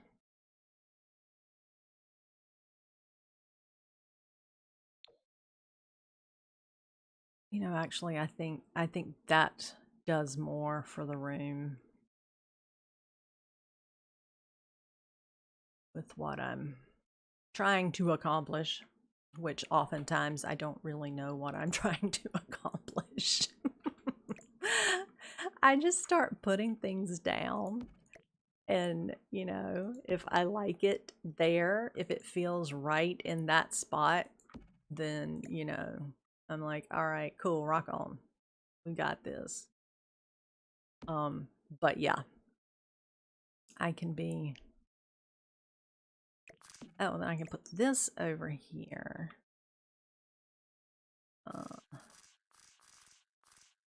actually I think that does more for the room with what I'm trying to accomplish, which oftentimes I don't really know what I'm trying to accomplish. I just start putting things down And, you know, if I like it there, if it feels right in that spot, then, you know, I'm like, all right, cool, rock on. We got this. But yeah, I can be, oh, and then I can put this over here.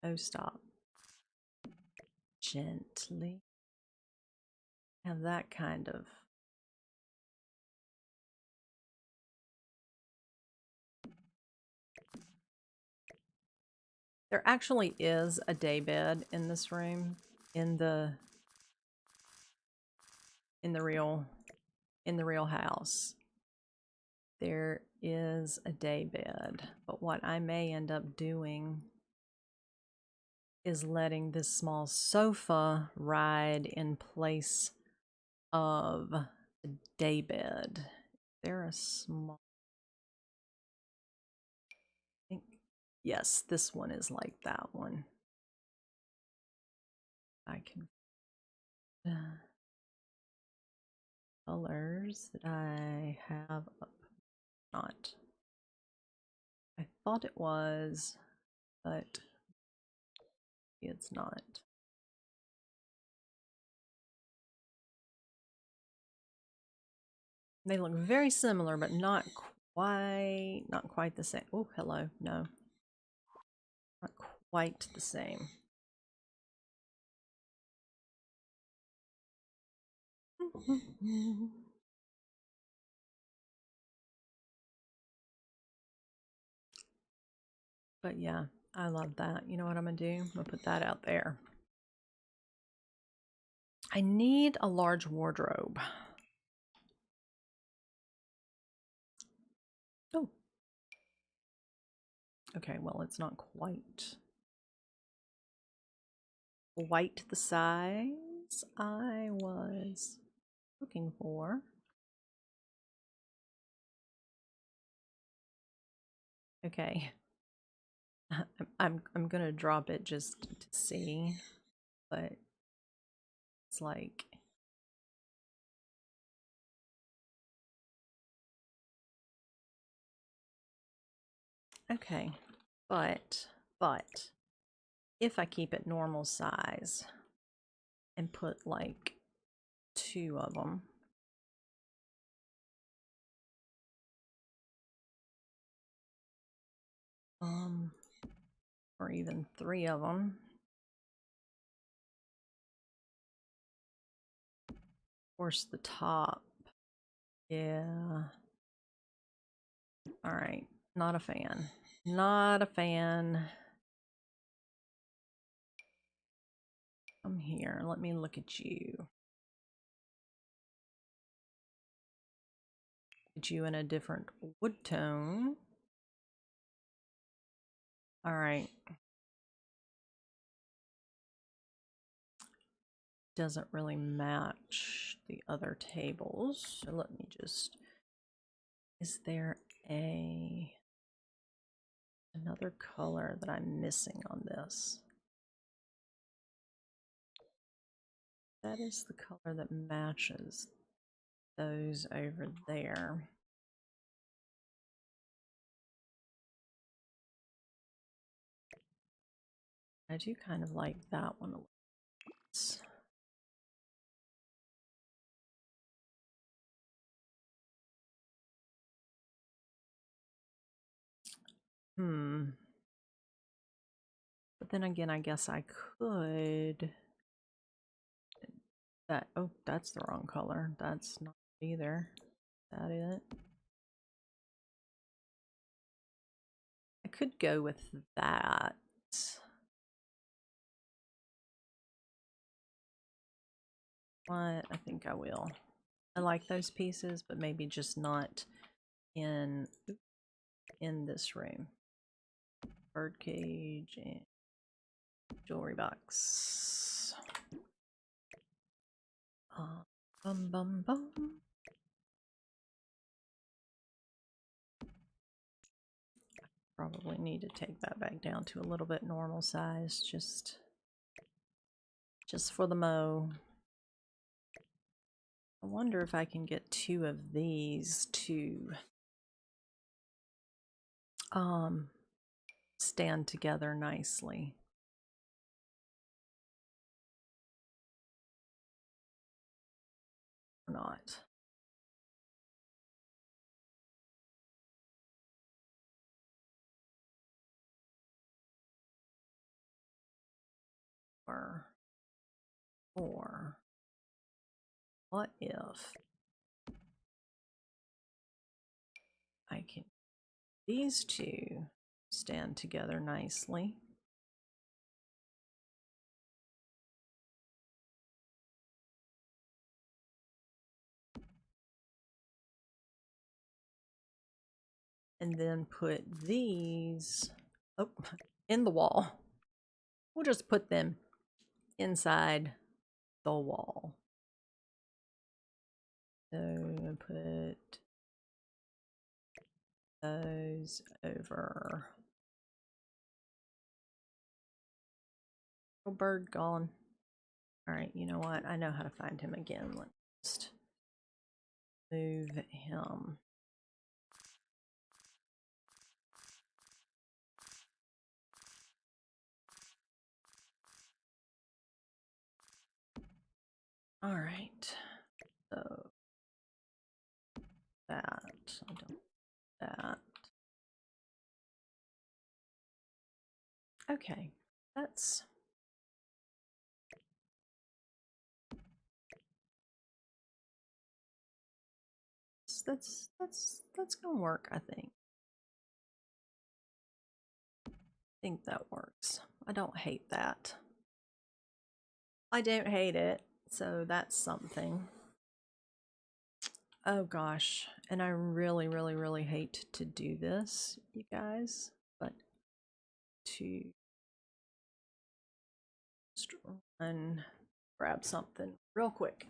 Oh, stop. Gently. Have that kind of. There actually is a day bed in this room, in the real house. There is a day bed, but what I may end up doing is letting this small sofa ride in place of the day bed. There a small, I think, yes, this one is like that one. I can colors that I have up. Not. I thought it was, but it's not. They look very similar, but not quite the same. Oh, hello. No. Not quite the same. But yeah, I love that. You know what I'm gonna do? I'm gonna put that out there. I need a large wardrobe. Oh. Okay, well, it's not quite the size I was looking for. Okay. I'm gonna drop it just to see, but it's like okay, but if I keep it normal size and put like 2 of them, or even 3 of them. Of course, the top. Yeah. All right. Not a fan. Not a fan. Come here. Let me look at you. Get you in a different wood tone. All right. Doesn't really match the other tables. So let me just. Is there another color that I'm missing on this? That is the color that matches those over there. I do kind of like that one a little. But then again, I guess I could. Oh, that's the wrong color. That's not either. Is that it? I could go with that. What? I think I will. I like those pieces, but maybe just not in this room. Birdcage and jewelry box. Bum bum bum. Probably need to take that back down to a little bit normal size, just for the mo. I wonder if I can get two of these to stand together nicely. Or not. Or what if I can these two stand together nicely? And then put these in the wall. We'll just put them inside the wall. So put those over. Oh, bird gone. All right, you know what? I know how to find him again. Let's just move him. All right. So that, I don't that. Okay, that's gonna work, I think. I think that works. I don't hate that. I don't hate it, so that's something. Oh gosh, and I really, really, really hate to do this, you guys, but to just run, grab something real quick.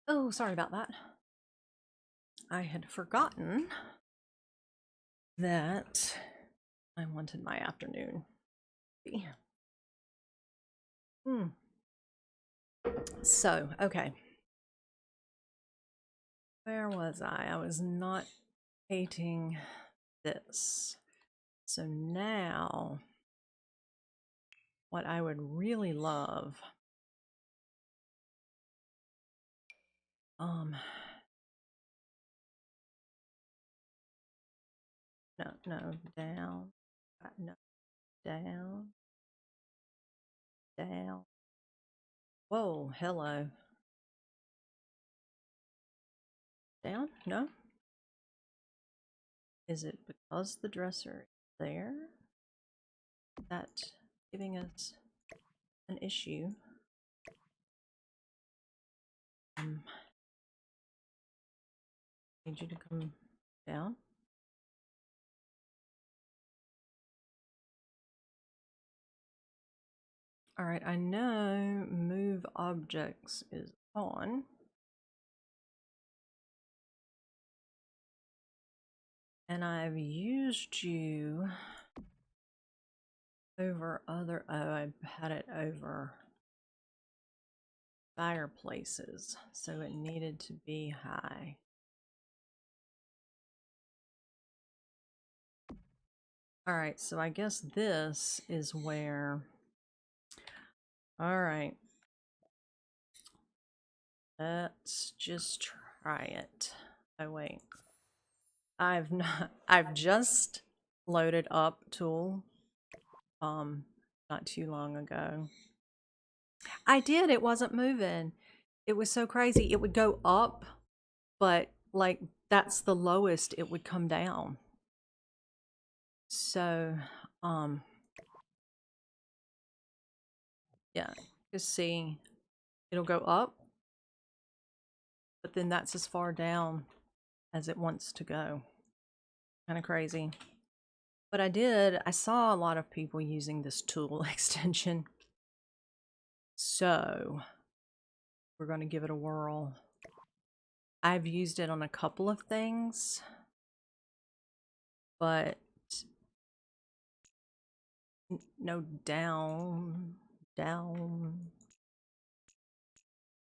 Oh, sorry about that. I had forgotten that I wanted my afternoon. So, okay. Where was I? I was not hating this. So now, what I would really love, no, down, no, down, down. Whoa, hello. down? No? Is it because the dresser is there? That giving us an issue? Need you to come down. All right, I know move objects is on. And I've used you over other, oh, I've had it over fireplaces, so it needed to be high. All right, so I guess this is where, all right, let's just try it. Oh, wait. I've just loaded up Tool, not too long ago. I did, it wasn't moving. It was so crazy. It would go up, but like that's the lowest it would come down. So, yeah, just see, it'll go up, but then that's as far down as it wants to go. Kind of crazy. But I saw a lot of people using this tool extension. So, we're going to give it a whirl. I've used it on a couple of things, but no, down, down,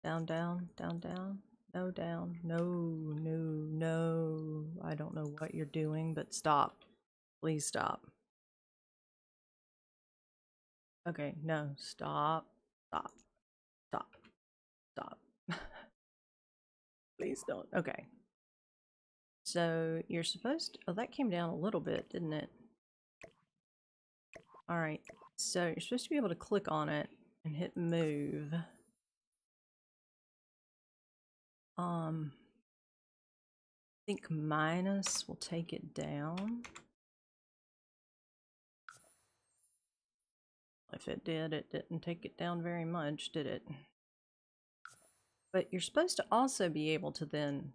down, down, down, down, no, down, no, no, no. I don't know what you're doing, but stop. Please stop. Okay, no, stop, stop, stop, stop. Please don't. Okay. So you're supposed to, oh, that came down a little bit, didn't it? All right. So you're supposed to be able to click on it and hit move. I think minus will take it down. If it did, it didn't take it down very much, did it? But you're supposed to also be able to then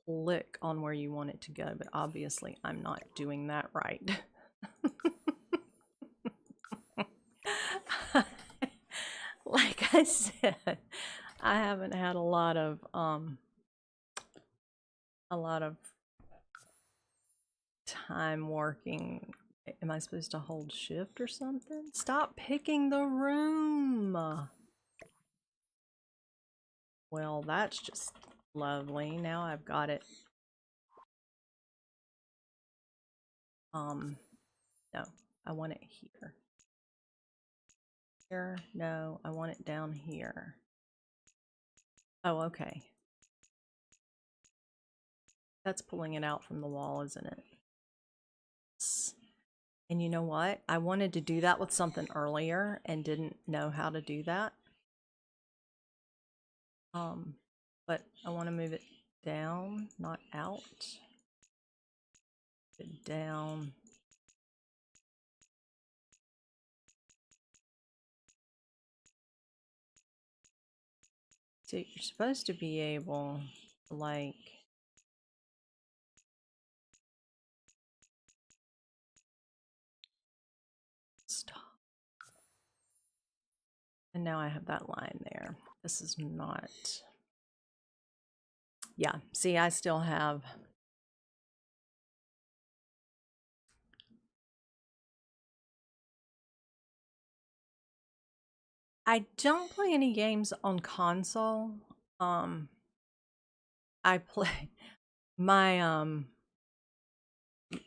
click on where you want it to go, but obviously I'm not doing that right. Like I said, I haven't had a lot of time working. Am I supposed to hold shift or something? Stop picking the room. Well, that's just lovely. Now I've got it. No, I want it here. Here, no, I want it down here. Oh, okay. That's pulling it out from the wall, isn't it? And you know what? I wanted to do that with something earlier and didn't know how to do that. But I want to move it down, not out. It down. So you're supposed to be able to like stop. And now I have that line there. This is not. Yeah, see, I still have. I don't play any games on console. I play my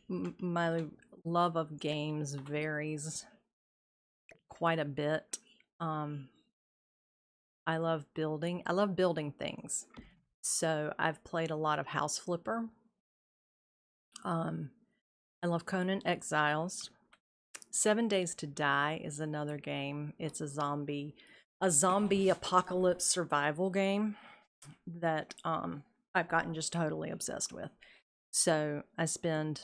my love of games varies quite a bit. I love building. I love building things. So I've played a lot of House Flipper. I love Conan Exiles. 7 Days to Die is another game. It's a zombie apocalypse survival game. that I've gotten just totally obsessed with. So I spend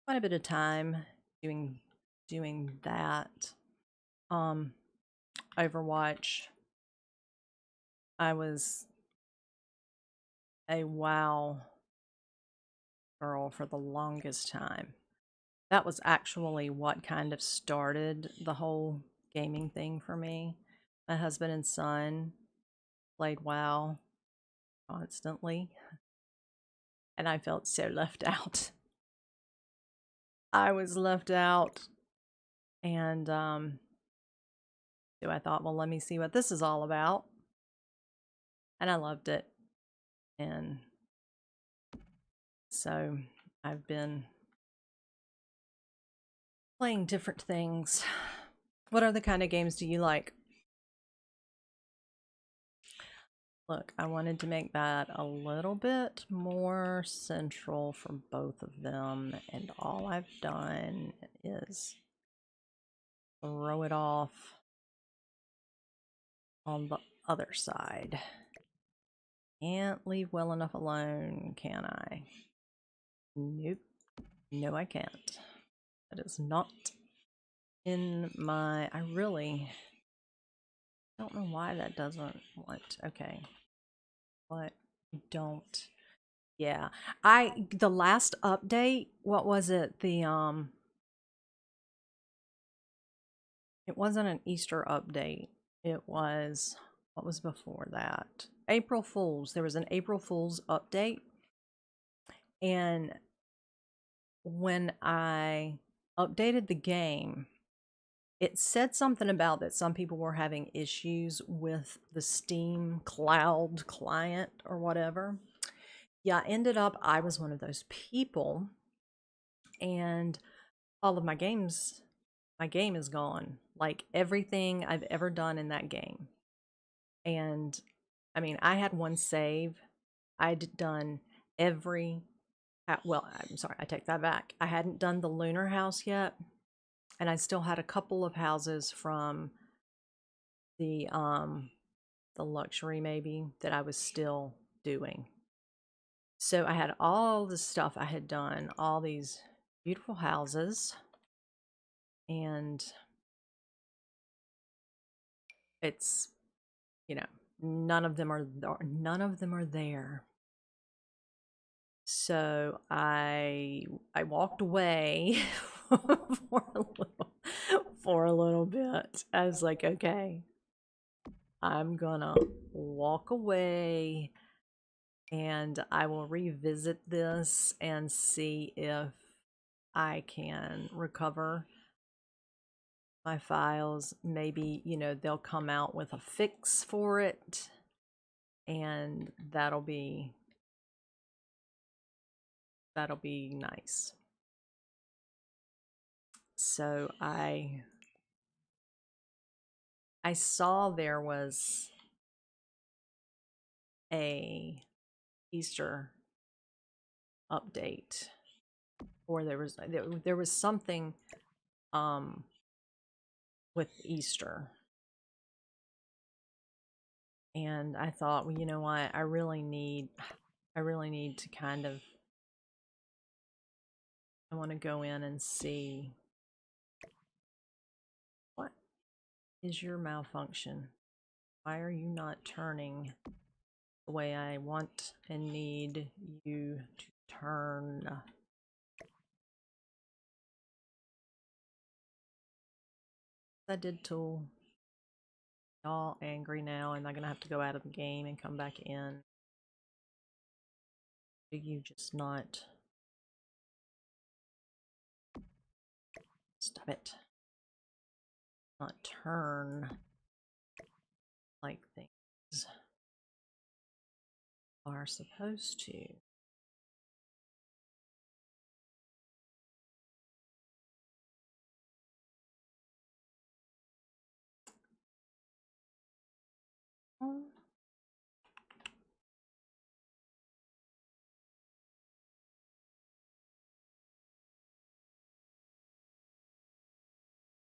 quite a bit of time doing that. Um, Overwatch. I was a WoW girl for the longest time. That was actually what kind of started the whole gaming thing for me. My husband and son played WoW constantly, and I felt so left out. I was left out, and so I thought, well, let me see what this is all about. And I loved it. And so I've been playing different things. What other kind of games do you like? Look, I wanted to make that a little bit more central for both of them, and all I've done is throw it off on the other side. Can't leave well enough alone, can I? Nope. No, I can't. That is not in my... I really don't know why that doesn't want... Okay. What? Don't... Yeah. The last update, what was it? It wasn't an Easter update. It was... What was before that? April Fools. There was an April Fools update. And when I updated the game, it said something about that some people were having issues with the Steam Cloud client or whatever. Yeah, I was one of those people, and all of my game is gone. Like everything I've ever done in that game. And I mean, I had one save. I'd done every, well, I'm sorry, I take that back. I hadn't done the lunar house yet, and I still had a couple of houses from the luxury maybe that I was still doing. So I had all the stuff I had done, all these beautiful houses, and it's, you know, none of them are there. So I walked away for a little bit. I was like, okay, I'm gonna walk away and I will revisit this and see if I can recover my files. Maybe, they'll come out with a fix for it, and that'll be nice. So I saw there was a Easter update, or there was something with Easter, and I thought, well, you know what, I really need to kind of, I want to go in and see what is your malfunction. Why are you not turning the way I want and need you to turn? I did tool. All angry now, and I'm gonna have to go out of the game and come back in. Do you just not stop it? Not turn like things are supposed to.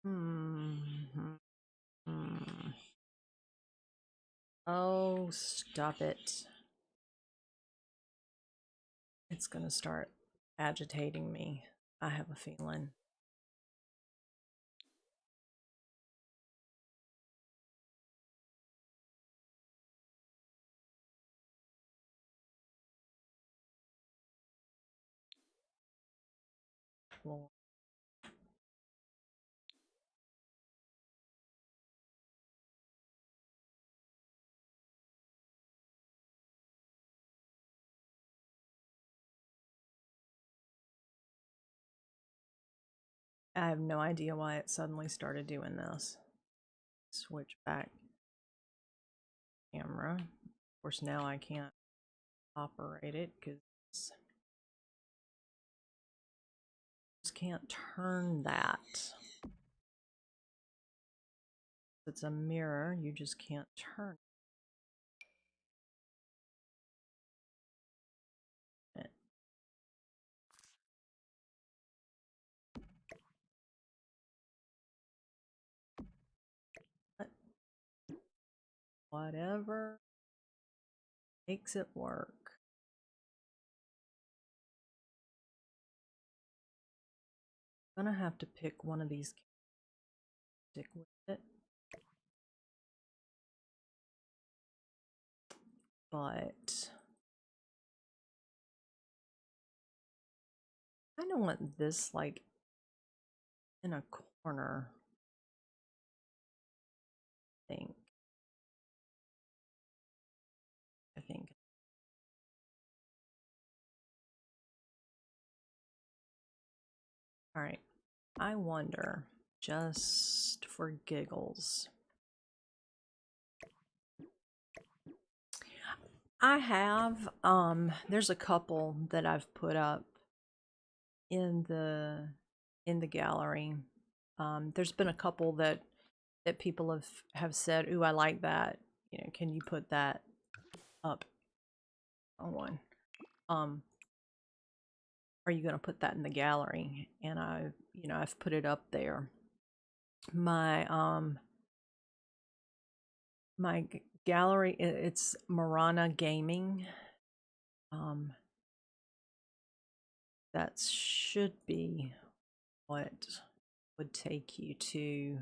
Hmm. Oh, stop it. It's gonna start agitating me. I have a feeling. Well, I have no idea why it suddenly started doing this. Switch back camera. Of course, now I can't operate it because just can't turn that. It's a mirror, you just can't turn it. But whatever makes it work. I'm gonna have to pick one of these, stick with it. But I kind of want this like in a corner thing. I think. All right. I wonder, just for giggles, I have there's a couple that I've put up in the gallery. There's been a couple that people have said, "Ooh, I like that. You know, can you put that up on one? Are you going to put that in the gallery?" And I've put it up there. My gallery, it's Marana Gaming. That should be what would take you to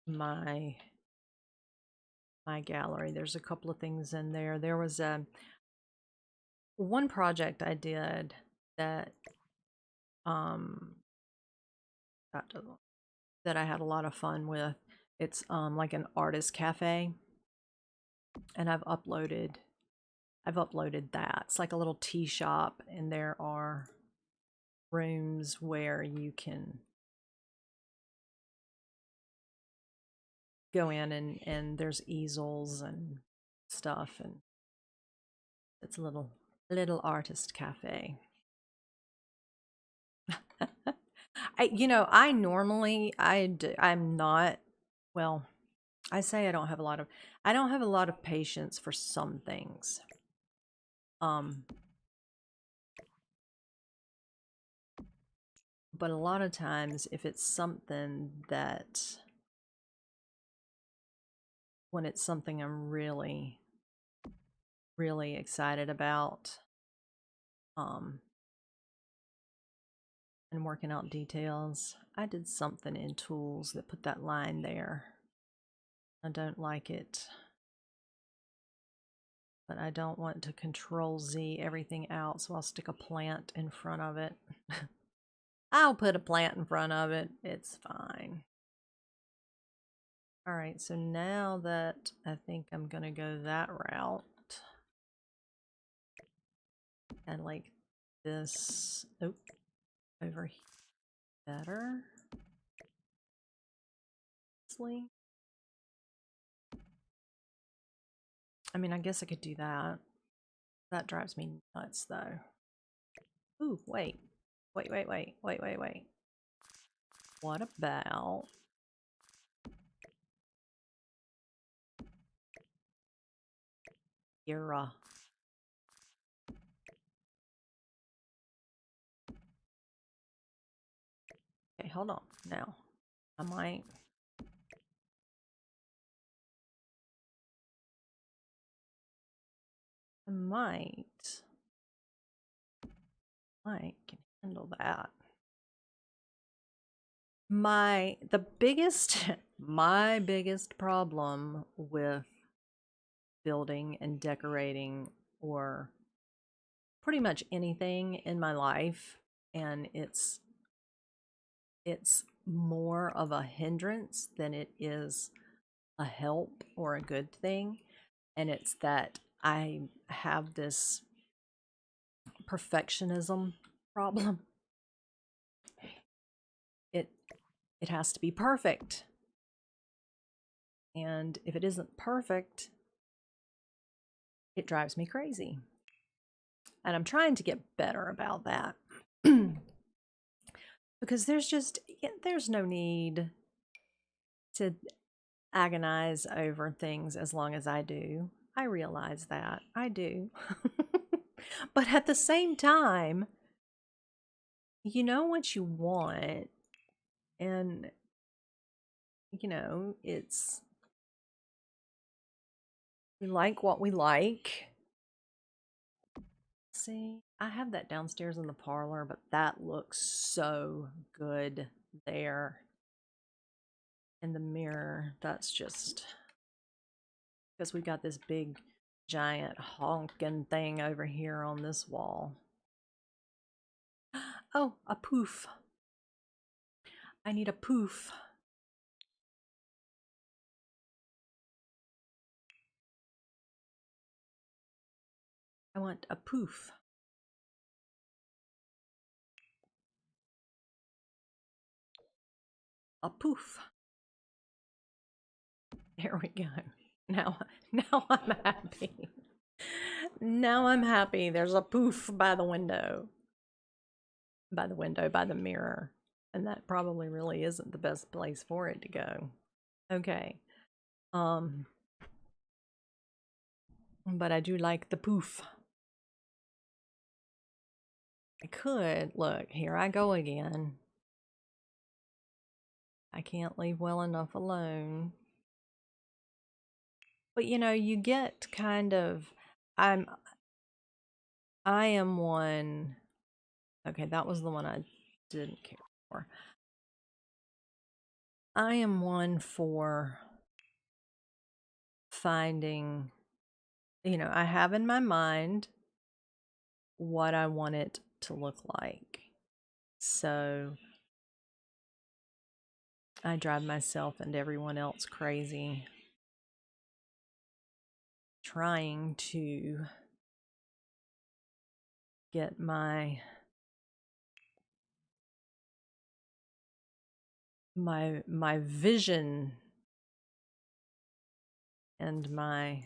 my gallery. There's a couple of things in there. There was one project I did that that I had a lot of fun with. It's like an artist cafe, and I've uploaded that. It's like a little tea shop, and there are rooms where you can go in, and there's easels and stuff, and it's a little artist cafe. I normally I'm not, well, I say I don't have a lot of patience for some things. But a lot of times if it's something that when it's something I'm really excited about, and working out details. I did something in tools that put that line there. I don't like it, but I don't want to control Z everything out, so I'll stick a plant in front of it. I'll put a plant in front of it. It's fine. All right, so now that I think I'm gonna go that route, and like this, over here better. I mean, I guess I could do that. That drives me nuts, though. Ooh, wait. Wait. What about... Era? Okay, hold on. Now, I might... I might can handle that. My biggest problem with building and decorating, or pretty much anything in my life, and it's more of a hindrance than it is a help or a good thing, and it's that I have this perfectionism problem. It has to be perfect. And if it isn't perfect, it drives me crazy. And I'm trying to get better about that. Because there's no need to agonize over things as long as I do. I realize that. I do. But at the same time, you know what you want, and it's we like what we like. See, I have that downstairs in the parlor, but that looks so good there in the mirror. That's just because we got this big giant honking thing over here on this wall. Oh, a poof. I need a poof. I want a poof. A poof. There we go. Now I'm happy. Now I'm happy. There's a poof by the window. By the mirror. And that probably really isn't the best place for it to go. Okay. But I do like the poof. I could, look, here I go again. I can't leave well enough alone. But you get kind of, I am one, okay, that was the one I didn't care for. I am one for finding, I have in my mind what I want it to look like. So I drive myself and everyone else crazy trying to get my vision and my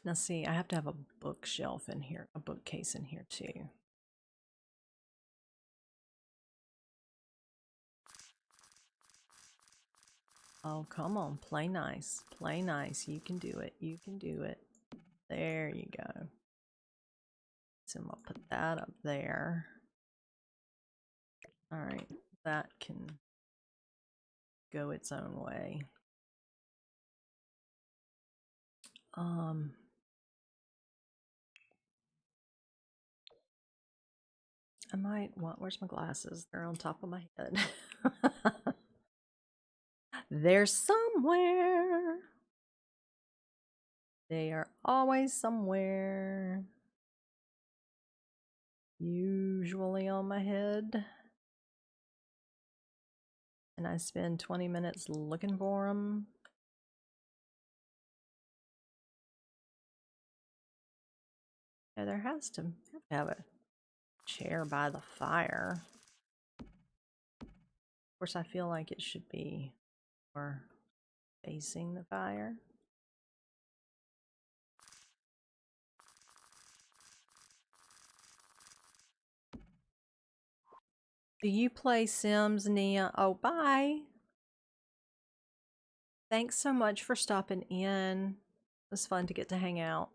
now see, I have to have a bookshelf in here, a bookcase in here too. Oh, come on, play nice. Play nice. You can do it. You can do it. There you go. So I'm gonna put that up there. All right, that can go its own way. I might want, where's my glasses? They're on top of my head. They're somewhere. They are always somewhere. Usually on my head. And I spend 20 minutes looking for them. Yeah, there has to have a chair by the fire. Of course, I feel like it should be more facing the fire. Do you play Sims, Nia? Oh, bye. Thanks so much for stopping in. It was fun to get to hang out.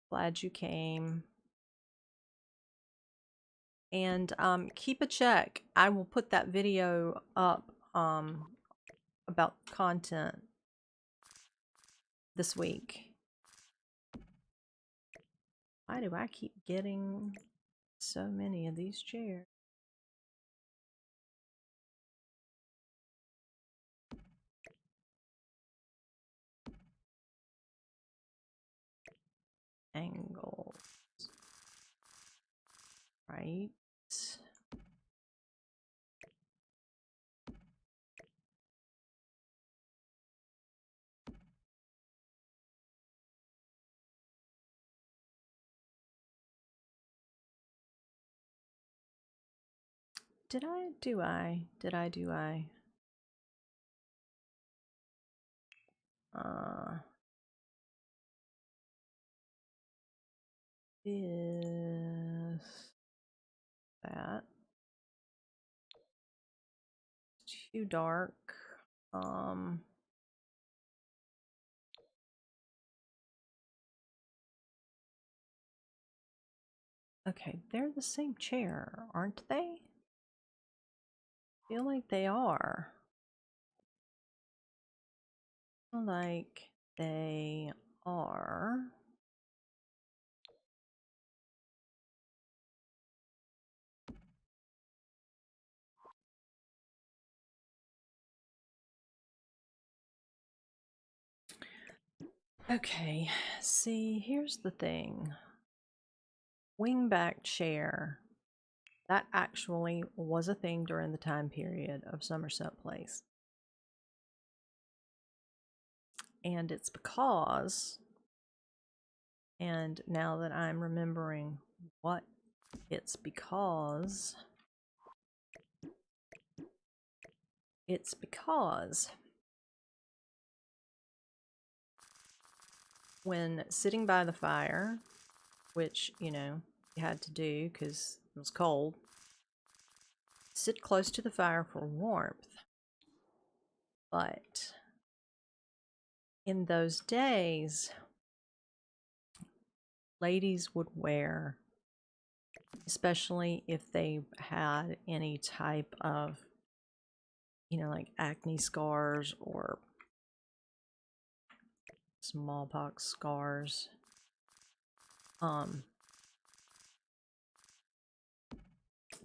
Glad you came. And keep a check. I will put that video up about content this week. Why do I keep getting so many of these chairs? Angles. Right. Did I? Do I? Did I? Do I? Is that too dark? Okay, they're the same chair, aren't they? Feel like they are. Feel like they are. Okay, see, here's the thing. Wingback chair. That actually was a thing during the time period of Somerset Place. And it's because, and now that I'm remembering what it's because when sitting by the fire, which, you know, you had to do because it was cold, sit close to the fire for warmth. But in those days, ladies would wear, especially if they had any type of, you know, like acne scars or smallpox scars,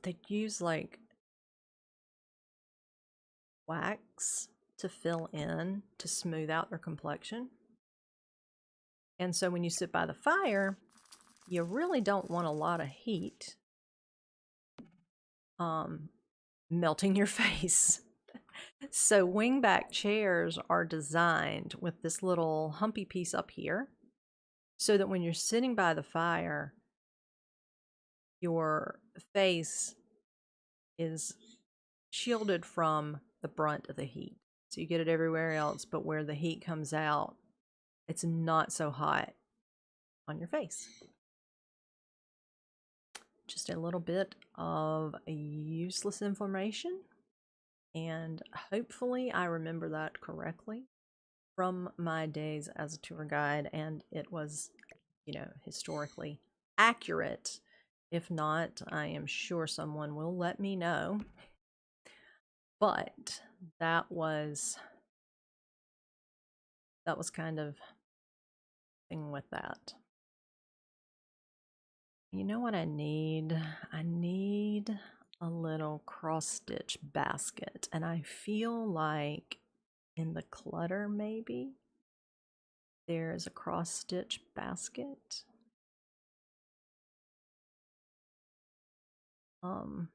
they'd use like wax to fill in to smooth out their complexion. And so when you sit by the fire, you really don't want a lot of heat melting your face. So wingback chairs are designed with this little humpy piece up here so that when you're sitting by the fire, your face is shielded from the brunt of the heat. So you get it everywhere else, but where the heat comes out, it's not so hot on your face. Just a little bit of useless information, and hopefully I remember that correctly from my days as a tour guide, and it was, you know, historically accurate. If not, I am sure someone will let me know. But that was kind of thing with that. You know what I need? I need a little cross stitch basket, and I feel like in the clutter maybe there is a cross stitch basket. Bum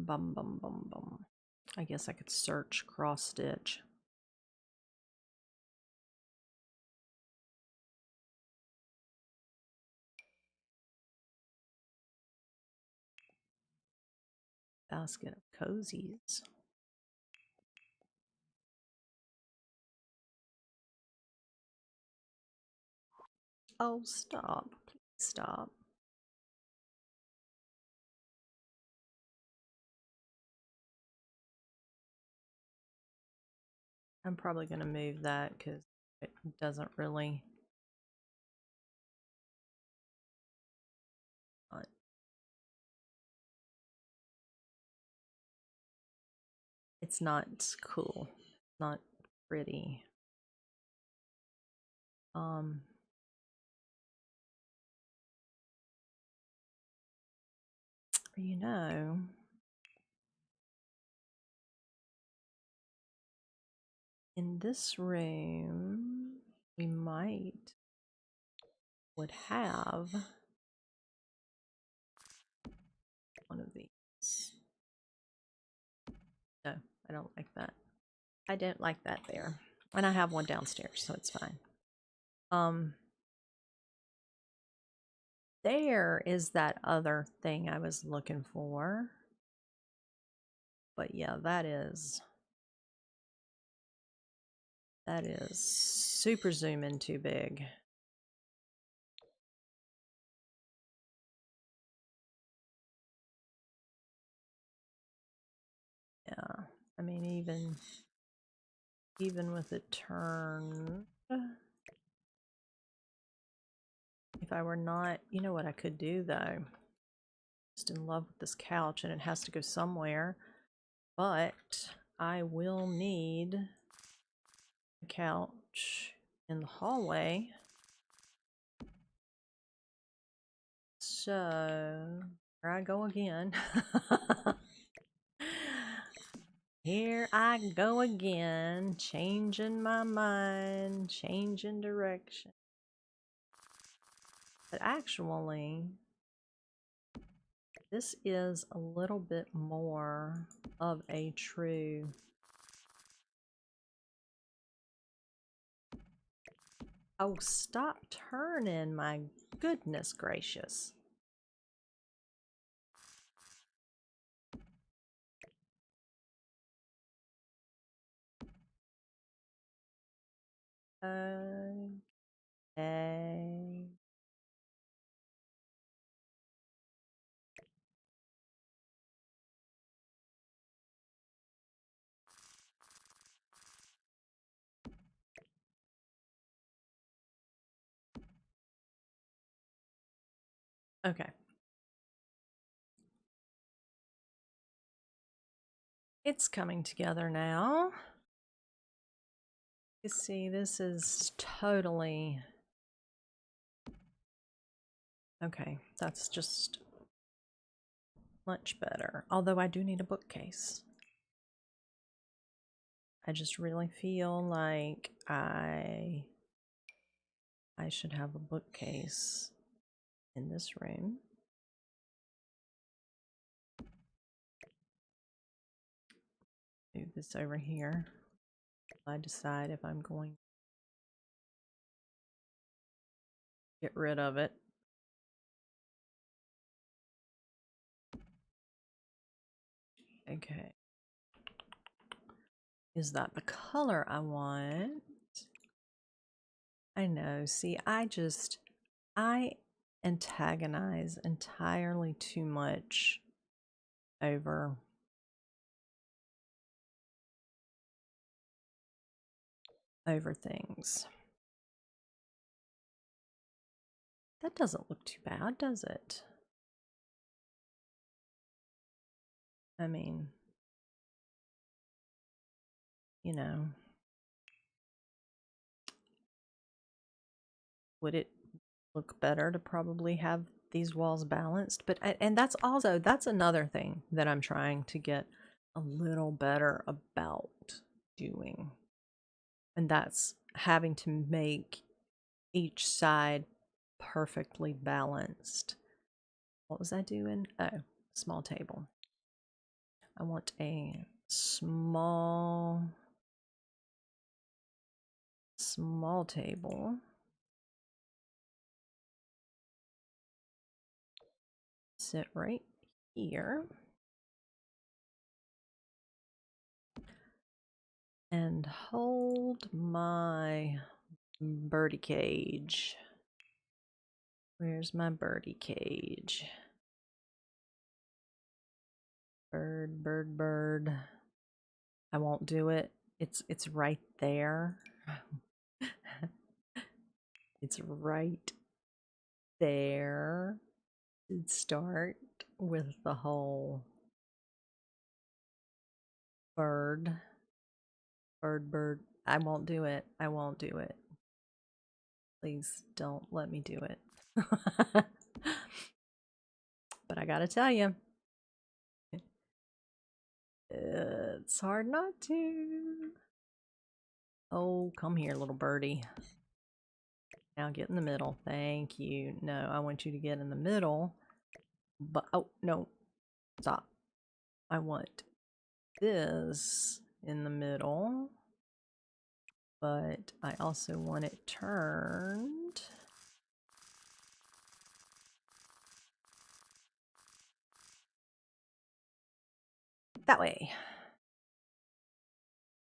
bum bum bum. I guess I could search cross stitch. Basket of cozies. Oh, stop. Please stop. I'm probably going to move that because It doesn't really. It's not cool, not pretty. You know, in this room, we would have one of these. No, I don't like that. I didn't like that there. And I have one downstairs, so it's fine. There is that other thing I was looking for. But yeah, that is super zoom in too big. Yeah, I mean, even with it turned, if I were not, you know what I could do though? Just in love with this couch and it has to go somewhere, but I will need a couch in the hallway. So, here I go again. Here I go again, changing my mind, changing direction. But actually, this is a little bit more of a true... Oh, stop turning, my goodness gracious. Okay. Okay. It's coming together now. You see, this is totally... Okay, that's just much better. Although I do need a bookcase. I just really feel like I should have a bookcase in this room. Move this over here. I decide if I'm going to get rid of it. Okay. Is that the color I want? I know. See, I antagonize entirely too much over things. That doesn't look too bad, does it? I mean, you know, would it look better to probably have these walls balanced? But and that's another thing that I'm trying to get a little better about doing, and that's having to make each side perfectly balanced. What was I doing? Oh, small table. I want a small table. Sit right here. And hold my birdie cage. Where's my birdie cage? Bird, bird, bird. I won't do it. It's right there. It's right there. Start with the whole bird. I won't do it. I won't do it. Please don't let me do it. But I gotta tell you, it's hard not to. Oh, come here, little birdie. Now get in the middle. Thank you. No, I want you to get in the middle. But, oh, no. Stop. I want this in the middle. But I also want it turned. That way.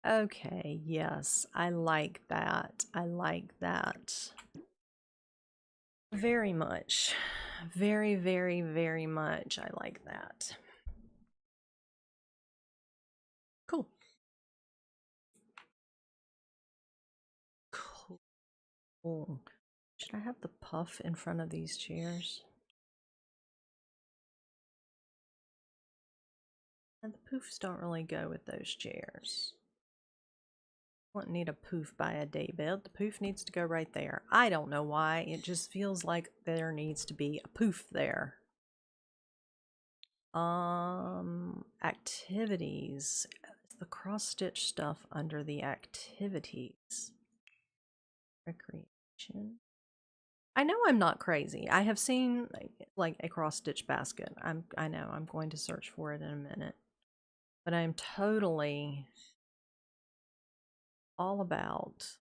Okay, yes, I like that. I like that. Very much. Very, very, very much. I like that. Cool. Cool. Should I have the puff in front of these chairs? And the poofs don't really go with those chairs. Wouldn't need a poof by a daybed. The poof needs to go right there. I don't know why. It just feels like there needs to be a poof there. Activities. The cross-stitch stuff under the activities. Recreation. I know I'm not crazy. I have seen like a cross-stitch basket. I know I'm going to search for it in a minute. But I'm totally all about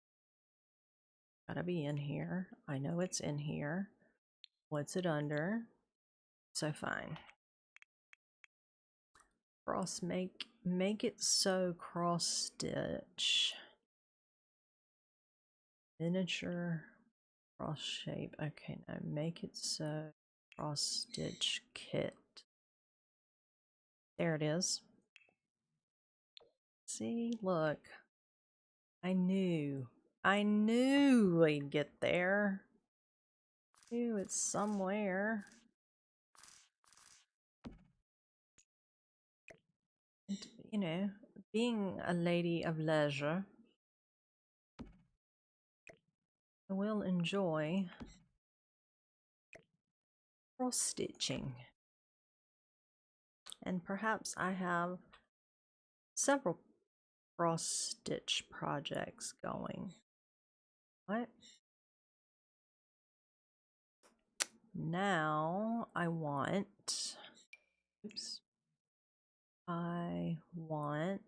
gotta be in here. I know it's in here. What's it under? So fine. Cross make it so cross stitch. Miniature cross shape. Okay, now make it so cross stitch kit. There it is. See, look. I knew we'd get there. I knew it's somewhere. And, you know, being a lady of leisure, I will enjoy cross stitching. And perhaps I have several cross stitch projects going. What? Now I want, oops, I want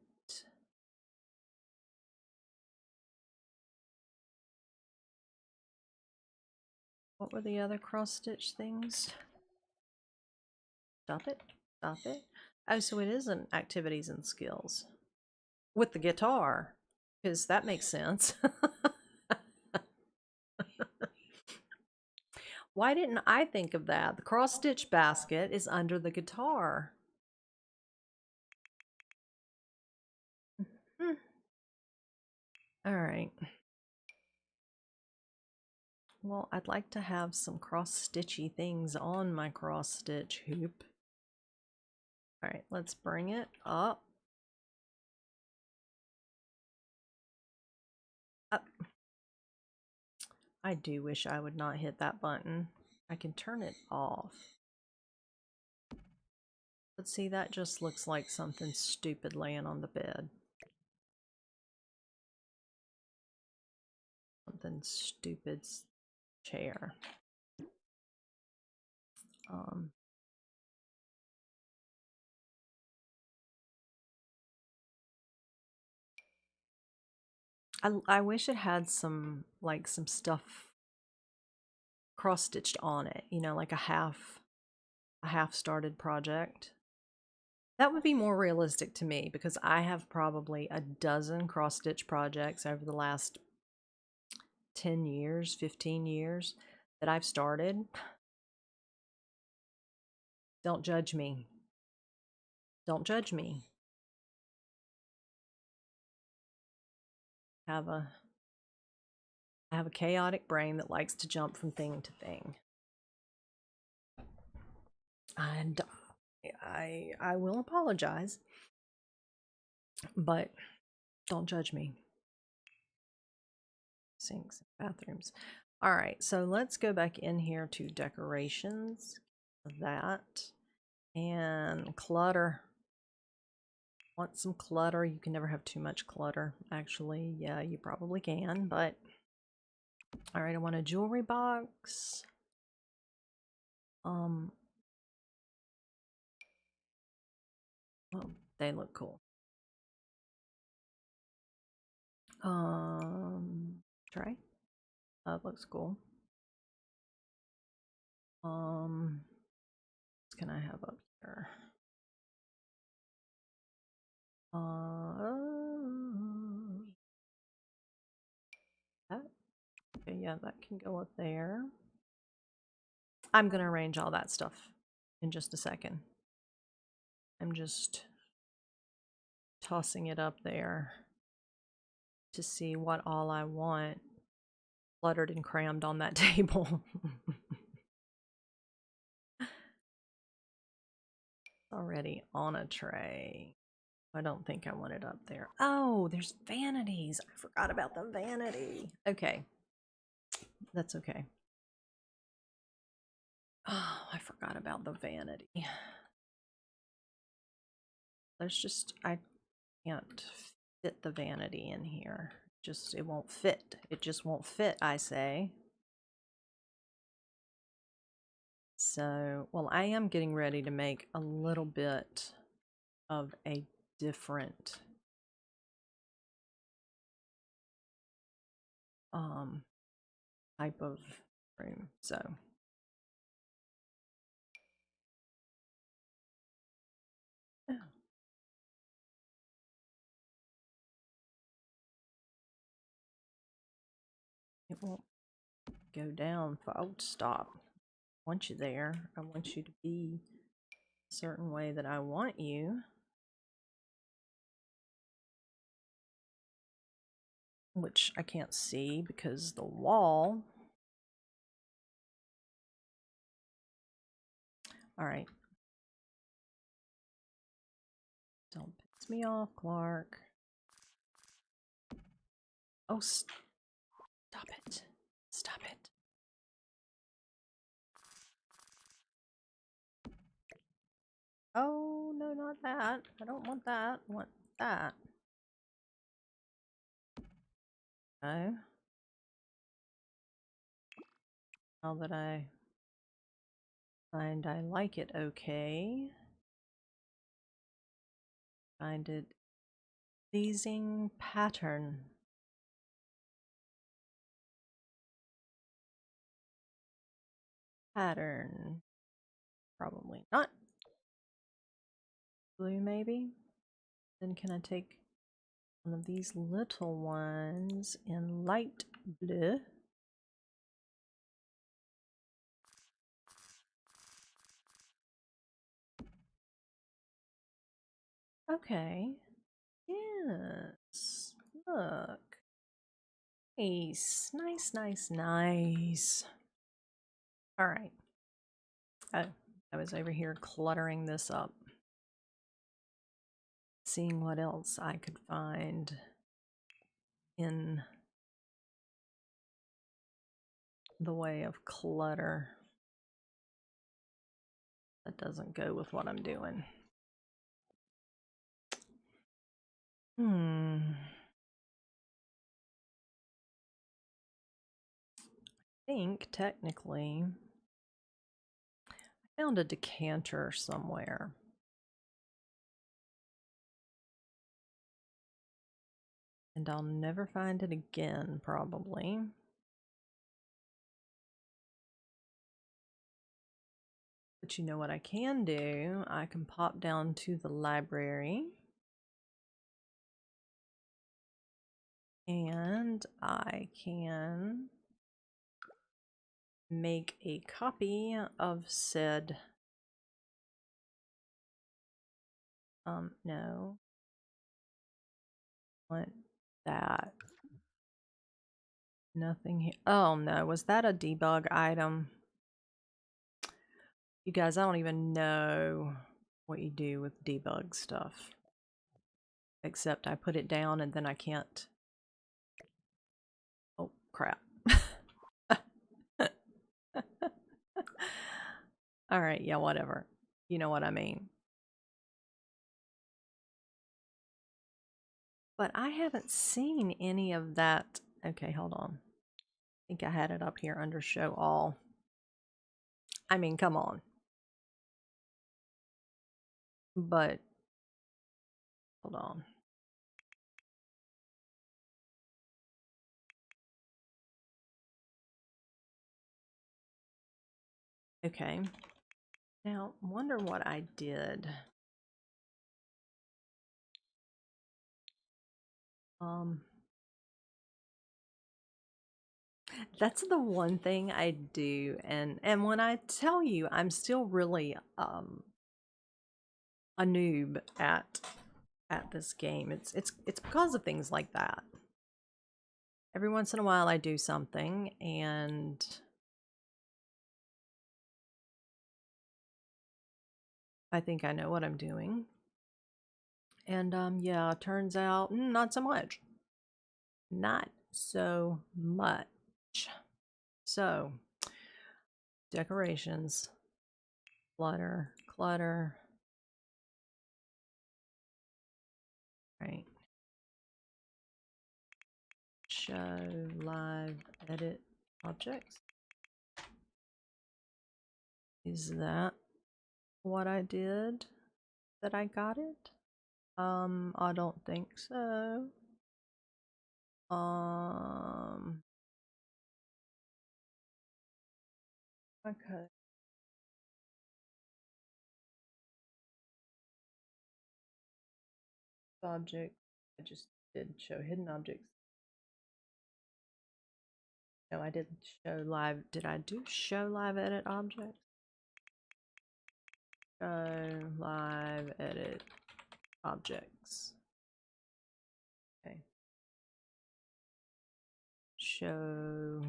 what were the other cross stitch things? Stop it. Stop it. Oh, so it isn't activities and skills with the guitar, because that makes sense. Why didn't I think of that? The cross stitch basket is under the guitar. All right. Well, I'd like to have some cross-stitchy things on my cross-stitch hoop. All right, let's bring it up. Up. I do wish I would not hit that button. I can turn it off. But see, that just looks like something stupid laying on the bed. Something stupid chair. I wish it had some stuff cross-stitched on it, you know, like a half started project. That would be more realistic to me because I have probably a dozen cross-stitch projects over the last 10 years, 15 years that I've started. Don't judge me. Don't judge me. Have a I have a chaotic brain that likes to jump from thing to thing. And I will apologize, but don't judge me. Sinks, bathrooms. All right, so let's go back in here to decorations. That and clutter. Want some clutter? You can never have too much clutter. Actually, yeah, you probably can, but all right, I want a jewelry box. Oh, they look cool. Tray. That looks cool. What can I have up here? That. Okay, yeah, that can go up there. I'm gonna arrange all that stuff in just a second. I'm just tossing it up there to see what all I want cluttered and crammed on that table. Already on a tray. I don't think I want it up there. Oh, there's vanities. I forgot about the vanity. Okay. That's okay. Oh, I forgot about the vanity. There's just, I can't fit the vanity in here. Just, it won't fit. It just won't fit, I say. So, well, I am getting ready to make a little bit of a different type of room. So, yeah. It won't go down. Oh, stop. I want you there. I want you to be a certain way that I want you. Which I can't see because the wall. All right. Don't piss me off, Clark. Oh, stop it. Stop it. Oh, no, not that. I don't want that. I want that. No. Now that I find I like it okay. Find it pleasing pattern. Pattern. Probably not. Blue, maybe? Then can I take one of these little ones in light blue? Okay. Yes. Look. Nice. Nice, nice, nice. All right. Oh, I was over here cluttering this up. Seeing what else I could find in the way of clutter that doesn't go with what I'm doing. I think technically I found a decanter somewhere. And I'll never find it again, probably. But you know what I can do? I can pop down to the library. And I can make a copy of said, no, I want that. Nothing here. Oh no, was that a debug item? You guys, I don't even know what you do with debug stuff. Except I put it down and then I can't. Oh, crap. Alright, yeah, whatever. You know what I mean. But I haven't seen any of that. Okay, hold on. I think I had it up here under show all. I mean, come on. But, hold on. Okay. Now, wonder what I did. That's the one thing I do, and when I tell you, I'm still really a noob at this game. It's because of things like that. Every once in a while, I do something, and I think I know what I'm doing. And yeah, turns out not so much. Not so much. So, decorations, clutter, clutter. Right. Show live edit objects. Is that what I did? That I got it? I don't think so. Okay. Object. I just did show hidden objects. No, I didn't show live. Did I do show live edit objects? Show live edit objects. Okay. Show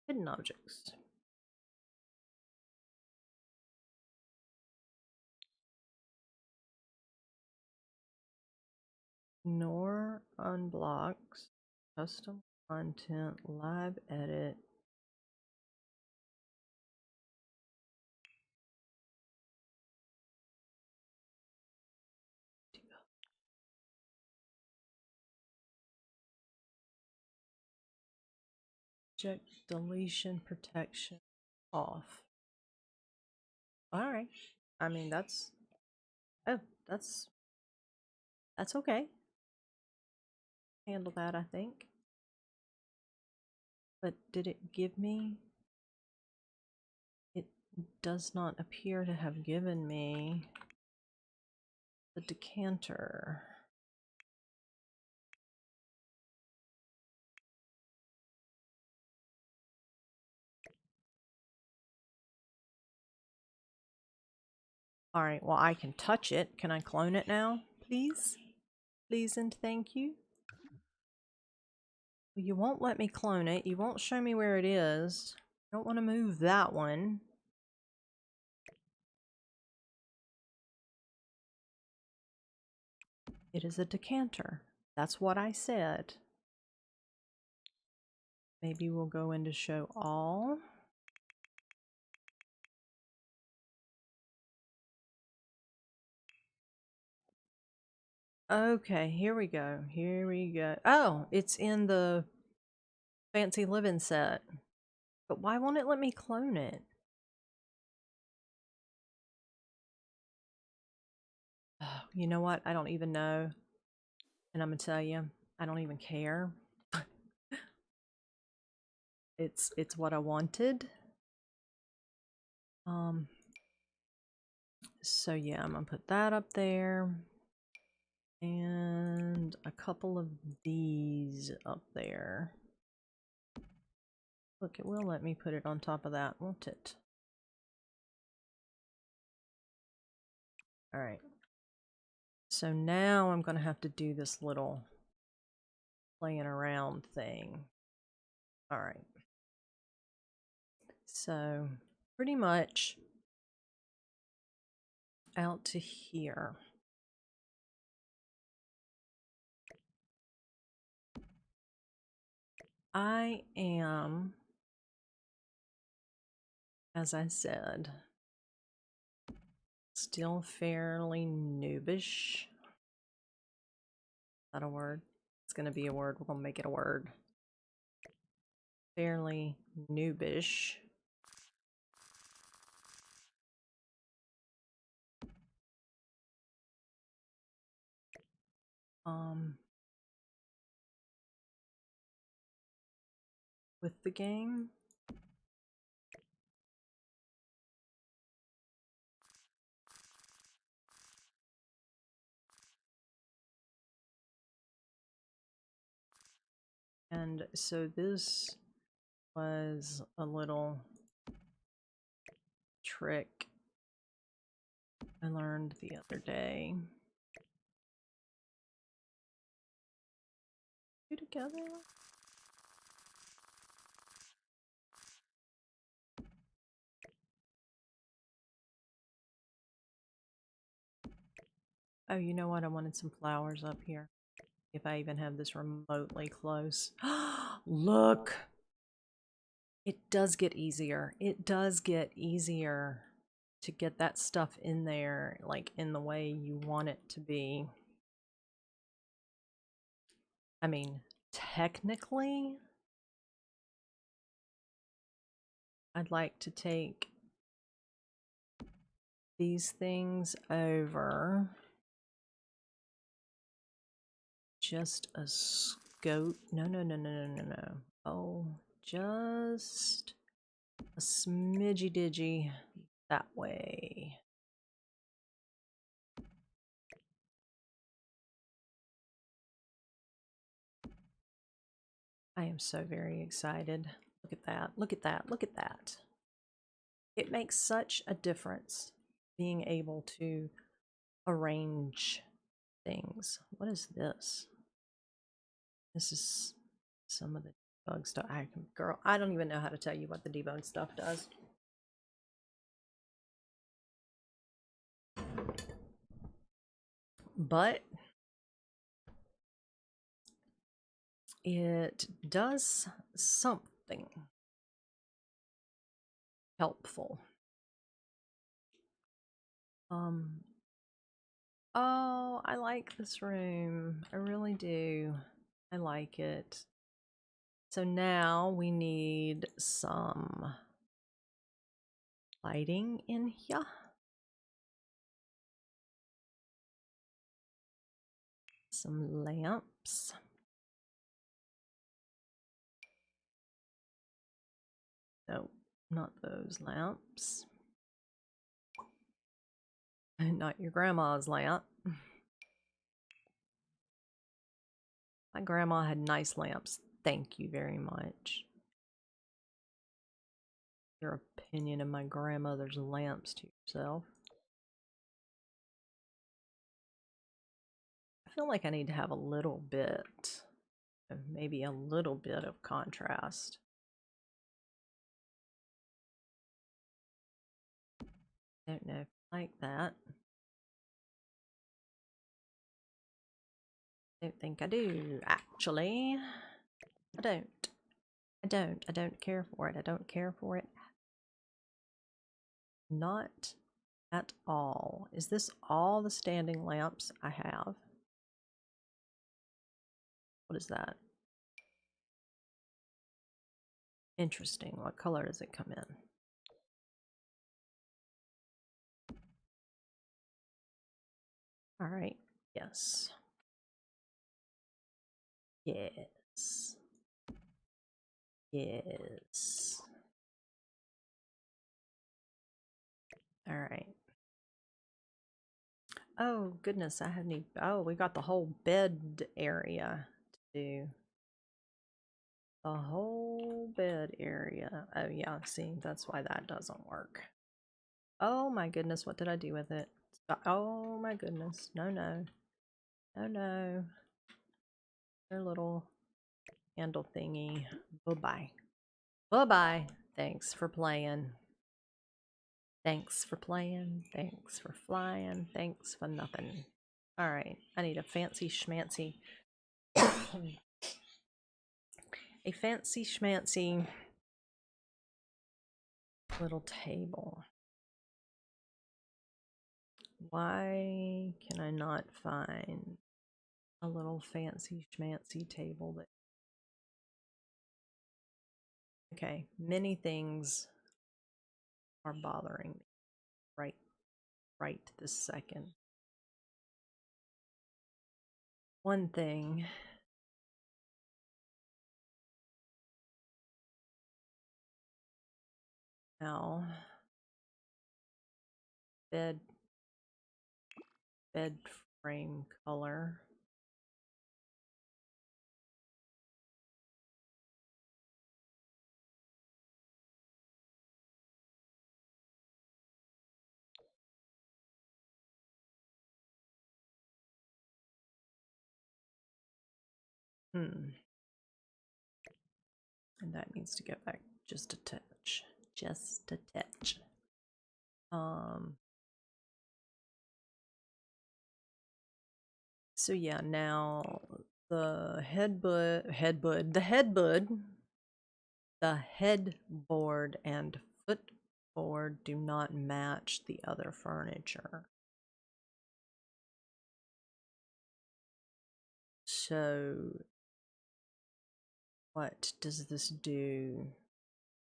hidden objects. Nor unblocks custom content live edit. Object deletion protection off. All right. I mean, that's that's okay. Handle that, I think. But did it give me? It does not appear to have given me the decanter. All right, well, I can touch it. Can I clone it now, please? Please and thank you. Well, you won't let me clone it. You won't show me where it is. I don't want to move that one. It is a decanter. That's what I said. Maybe we'll go into show all. Okay, here we go. Here we go. Oh, it's in the Fancy Living set. But why won't it let me clone it? Oh, you know what? I don't even know. And I'm gonna tell you, I don't even care. It's what I wanted. So yeah, I'm gonna put that up there. And a couple of these up there. Look, it will let me put it on top of that, won't it? Alright. So now I'm going to have to do this little playing around thing. All right. So pretty much out to here. I am, as I said, still fairly noobish. Is that a word? It's going to be a word. We're going to make it a word. Fairly noobish. With the game. And so this was a little trick I learned the other day. Two together? Oh, you know what? I wanted some flowers up here. If I even have this remotely close. Look! It does get easier. It does get easier to get that stuff in there, like in the way you want it to be. I mean, technically, I'd like to take these things over just a scope. No. Oh, just a smidgy digi that way. I am so very excited. Look at that. Look at that. Look at that. It makes such a difference being able to arrange things. What is this? This is some of the debug stuff. Girl, I don't even know how to tell you what the debug stuff does. But it does something helpful. Oh, I like this room. I really do. I like it. So now we need some lighting in here. Some lamps. No, not those lamps. Not your grandma's lamp. My grandma had nice lamps. Thank you very much. Your opinion of my grandmother's lamps to yourself. I feel like I need to have a little bit, maybe a little bit of contrast. Don't know if I like that. Don't think I do, actually. I don't. I don't care for it. I don't care for it. Not at all. Is this all the standing lamps I have? What is that? Interesting. What color does it come in? All right. Yes. Yes. Yes. All right. Oh, goodness. I haven't even. Oh, we got the whole bed area to do. The whole bed area. Oh, yeah. See, that's why that doesn't work. Oh, my goodness. What did I do with it? Oh, my goodness. No. Oh no. Their little handle thingy. Bye-bye. Bye-bye. Thanks for playing. Thanks for playing. Thanks for flying. Thanks for nothing. Alright, I need a fancy schmancy. A fancy schmancy little table. Why can I not find a little fancy schmancy table that... Okay, many things are bothering me right this second. One thing, now bed frame color. And that needs to get back just a touch. Just a touch. So yeah, now the headboard and footboard do not match the other furniture. So what does this do?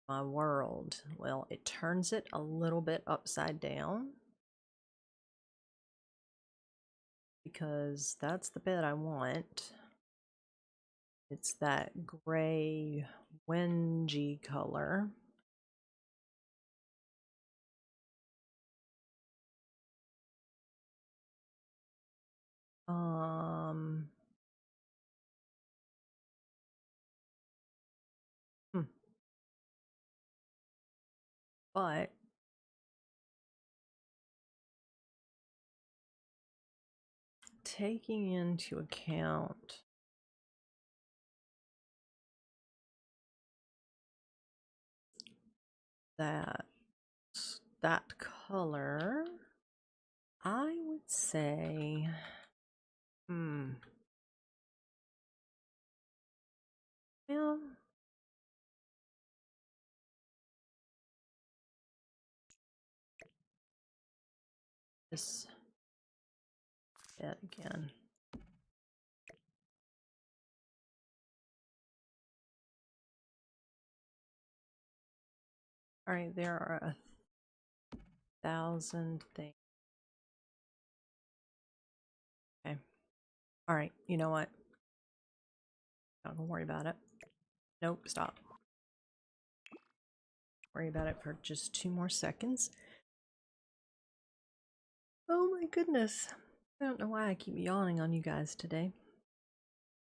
My world. Well, it turns it a little bit upside down, because that's the bed I want. It's that gray wengey color. But taking into account that color, I would say, well, this bed again. All right, there are 1,000 things. Okay. All right, you know what? Not gonna worry about it. Nope, stop. Worry about it for just 2 more seconds. Oh my goodness. I don't know why I keep yawning on you guys today.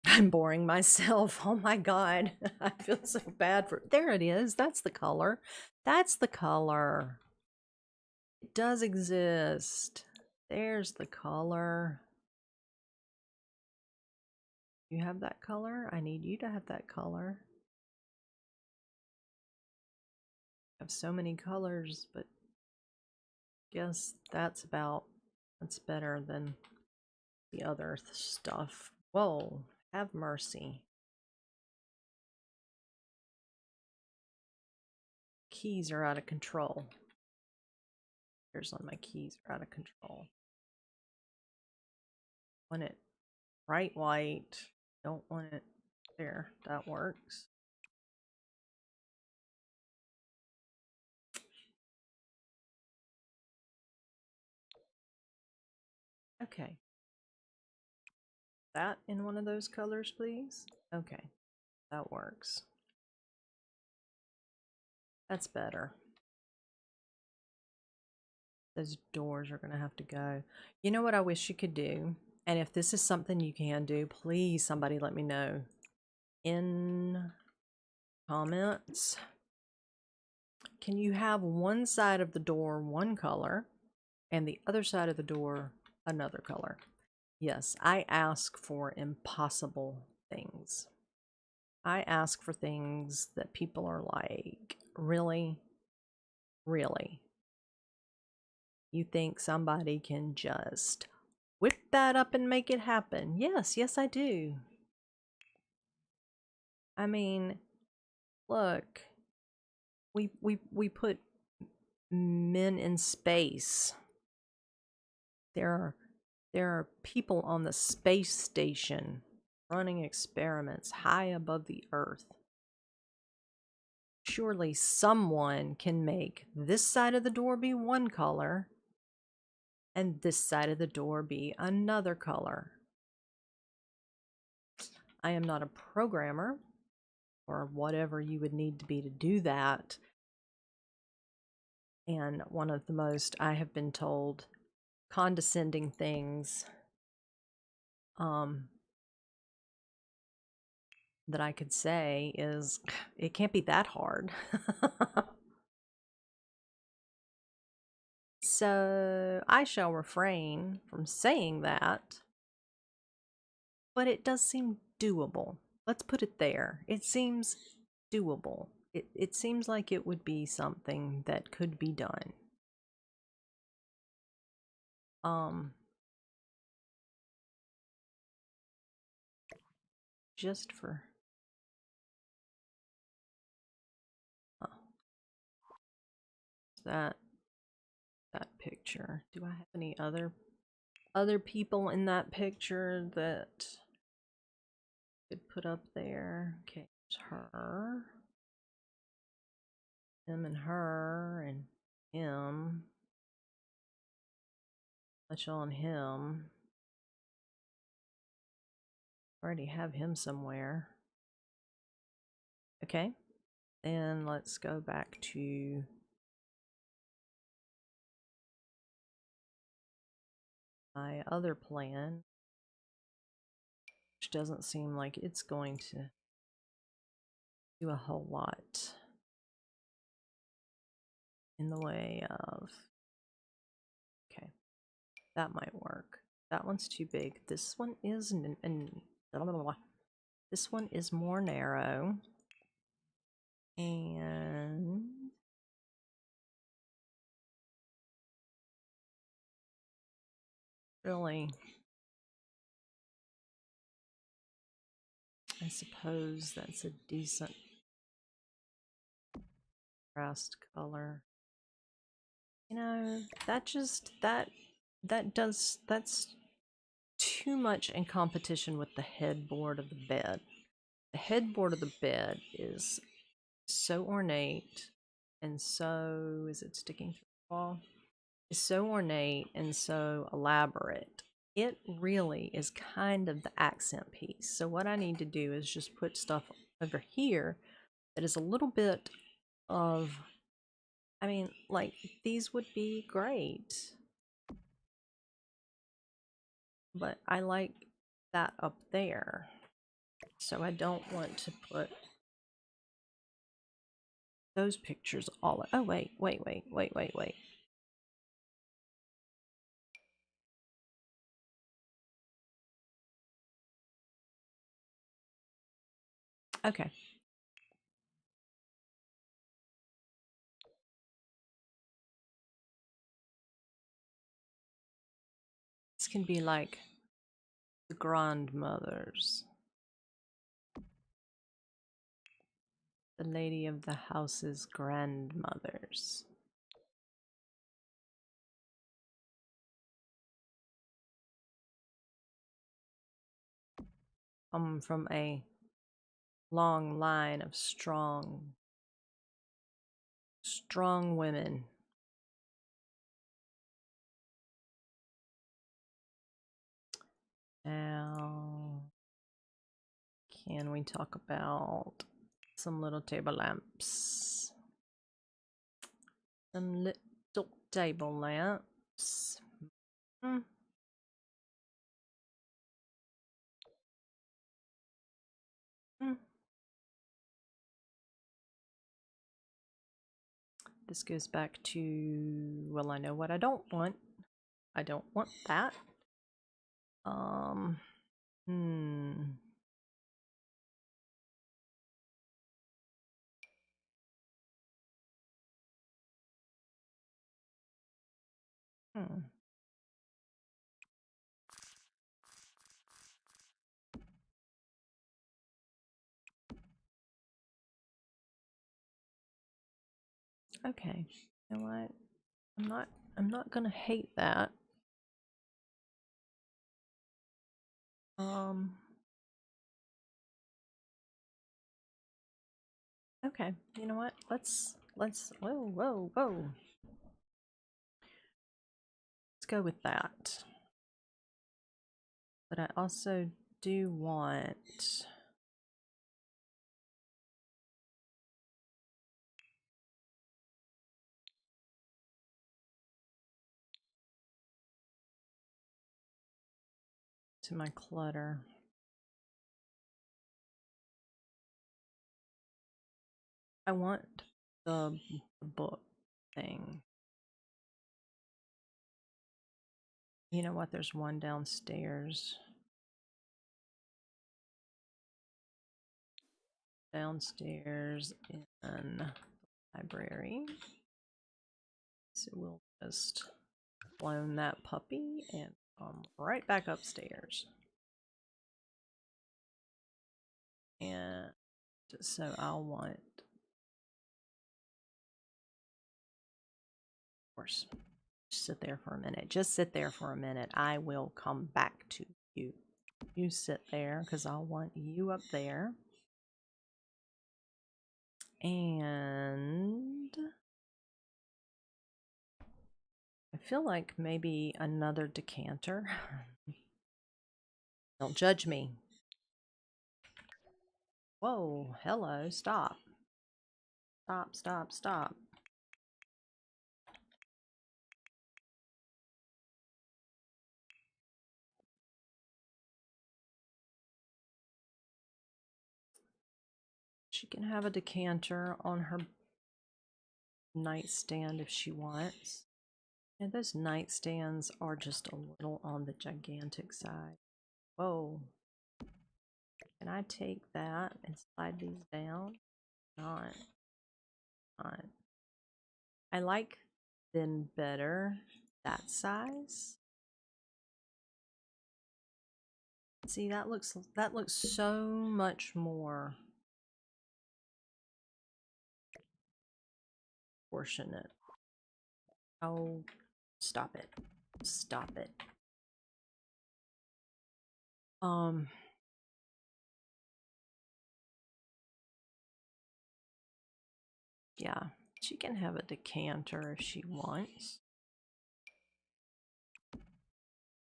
I'm boring myself. Oh my god. I feel so bad for... There it is. That's the color. That's the color. It does exist. There's the color. You have that color? I need you to have that color. I have so many colors, but guess that's better than the other stuff. Whoa, have mercy. Keys are out of control. Here's on my keys are out of control. Want it bright white. Don't want it there. That works. Okay. That in one of those colors, please. Okay. That works. That's better. Those doors are going to have to go. You know what I wish you could do? And if this is something you can do, please somebody let me know in comments. Can you have one side of the door one color and the other side of the door another color? Yes, I ask for impossible things. I ask for things that people are like, really? Really? You think somebody can just whip that up and make it happen? Yes, yes, I do. I mean, look, we put men in space. There are there are people on the space station running experiments high above the earth. Surely someone can make this side of the door be one color and this side of the door be another color. I am not a programmer or whatever you would need to be to do that. And one of the most, I have been told, condescending things that I could say is, it can't be that hard. So I shall refrain from saying that, but it does seem doable. Let's put it there. It seems doable. It seems like it would be something that could be done. Just for oh, that picture. Do I have any other people in that picture that could put up there? Okay, it's her, him, and her, and him. Touch on him. Already have him somewhere. Okay, then let's go back to my other plan, which doesn't seem like it's going to do a whole lot in the way of, okay, that might work. That one's too big. This one is this one is more narrow, and really, I suppose that's a decent contrast color. You know, that's too much in competition with the headboard of the bed. The headboard of the bed is so ornate and so, is it sticking through the wall? It's so ornate and so elaborate. It really is kind of the accent piece. So what I need to do is just put stuff over here that is a little bit of, I mean, like, these would be great, but I like that up there. So I don't want to put those pictures all. Oh, wait. Okay. This can be like the grandmothers. The lady of the house's grandmothers. From a long line of strong women. Now, can we talk about some little table lamps? Some little table lamps. Hmm. Hmm. This goes back to, well, I know what I don't want. I don't want that. Hmm. Hmm. Okay. You know what? I'm not gonna hate that. Um okay. You know what? Let's whoa. Let's go with that. But I also do want to my clutter. I want the book thing. You know what? There's one downstairs. Downstairs in the library. So we'll just clone that puppy and right back upstairs. And so I'll want, of course, sit there for a minute. Just sit there for a minute. I will come back to you. You sit there because I'll want you up there. And I feel like maybe another decanter. Don't judge me. Whoa, hello, stop. Stop. She can have a decanter on her nightstand if she wants. And those nightstands are just a little on the gigantic side. Whoa. Can I take that and slide these down? Not. I like them better that size. See, that looks so much more proportionate. Oh, stop it. Stop it. Yeah, she can have a decanter if she wants.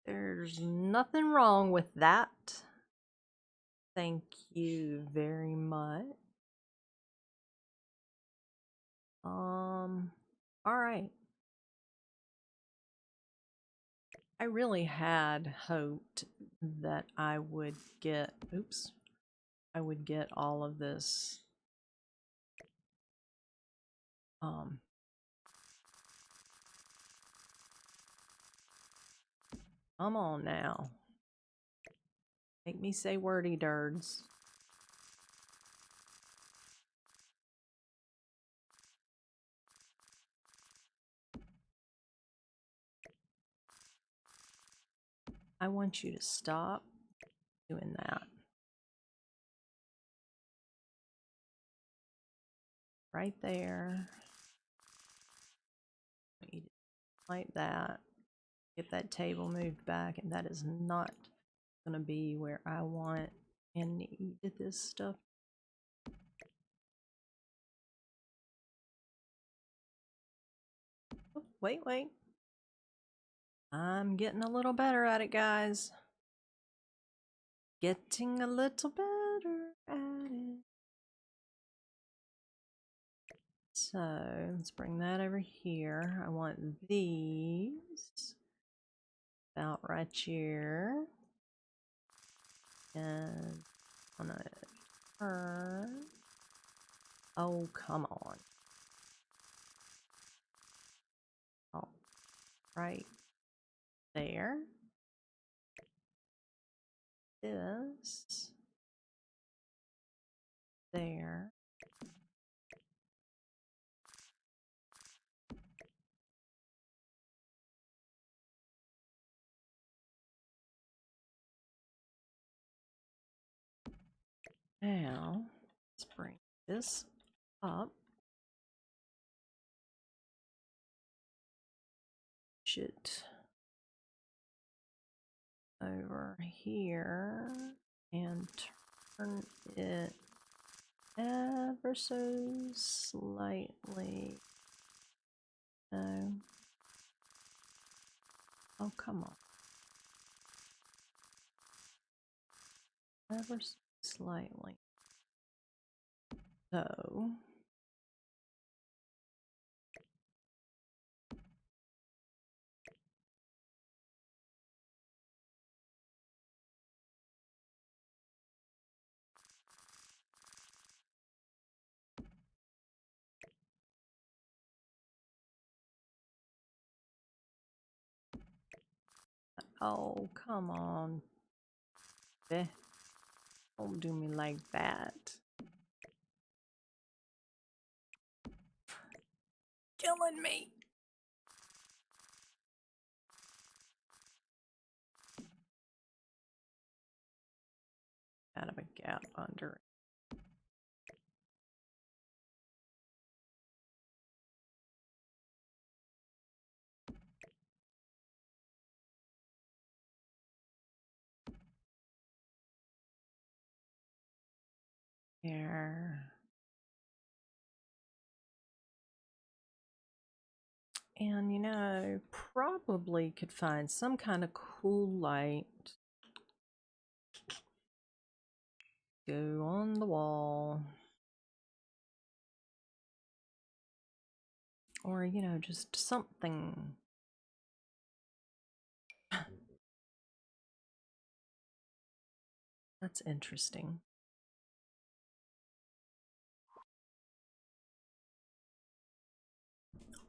There's nothing wrong with that. Thank you very much. All right. I really had hoped that I would get, I would get all of this come on now. Make me say wordy dirds. I want you to stop doing that. Right there. Like that. Get that table moved back, and that is not going to be where I want and need this stuff. Oh, wait. I'm getting a little better at it, guys. Getting a little better at it. So let's bring that over here. I want these about right here. And on a turn. Oh, come on. Oh, right there. this there. Now, let's bring this up. Should over here and turn it ever so slightly. No. Oh, come on. Ever so slightly. So. Oh, come on. Don't do me like that. Killing me. Out of a gap under it. There. And you know, probably could find some kind of cool light. Go on the wall. Or, you know, just something. That's interesting.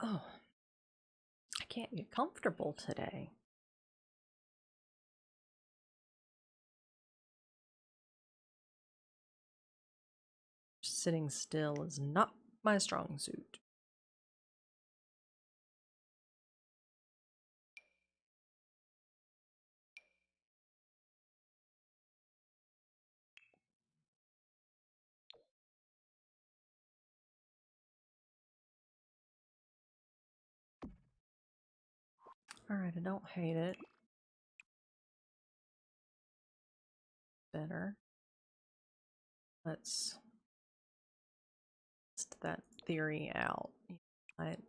Oh, I can't get comfortable today. Sitting still is not my strong suit. Alright, I don't hate it. Better. Let's test that theory out. I'd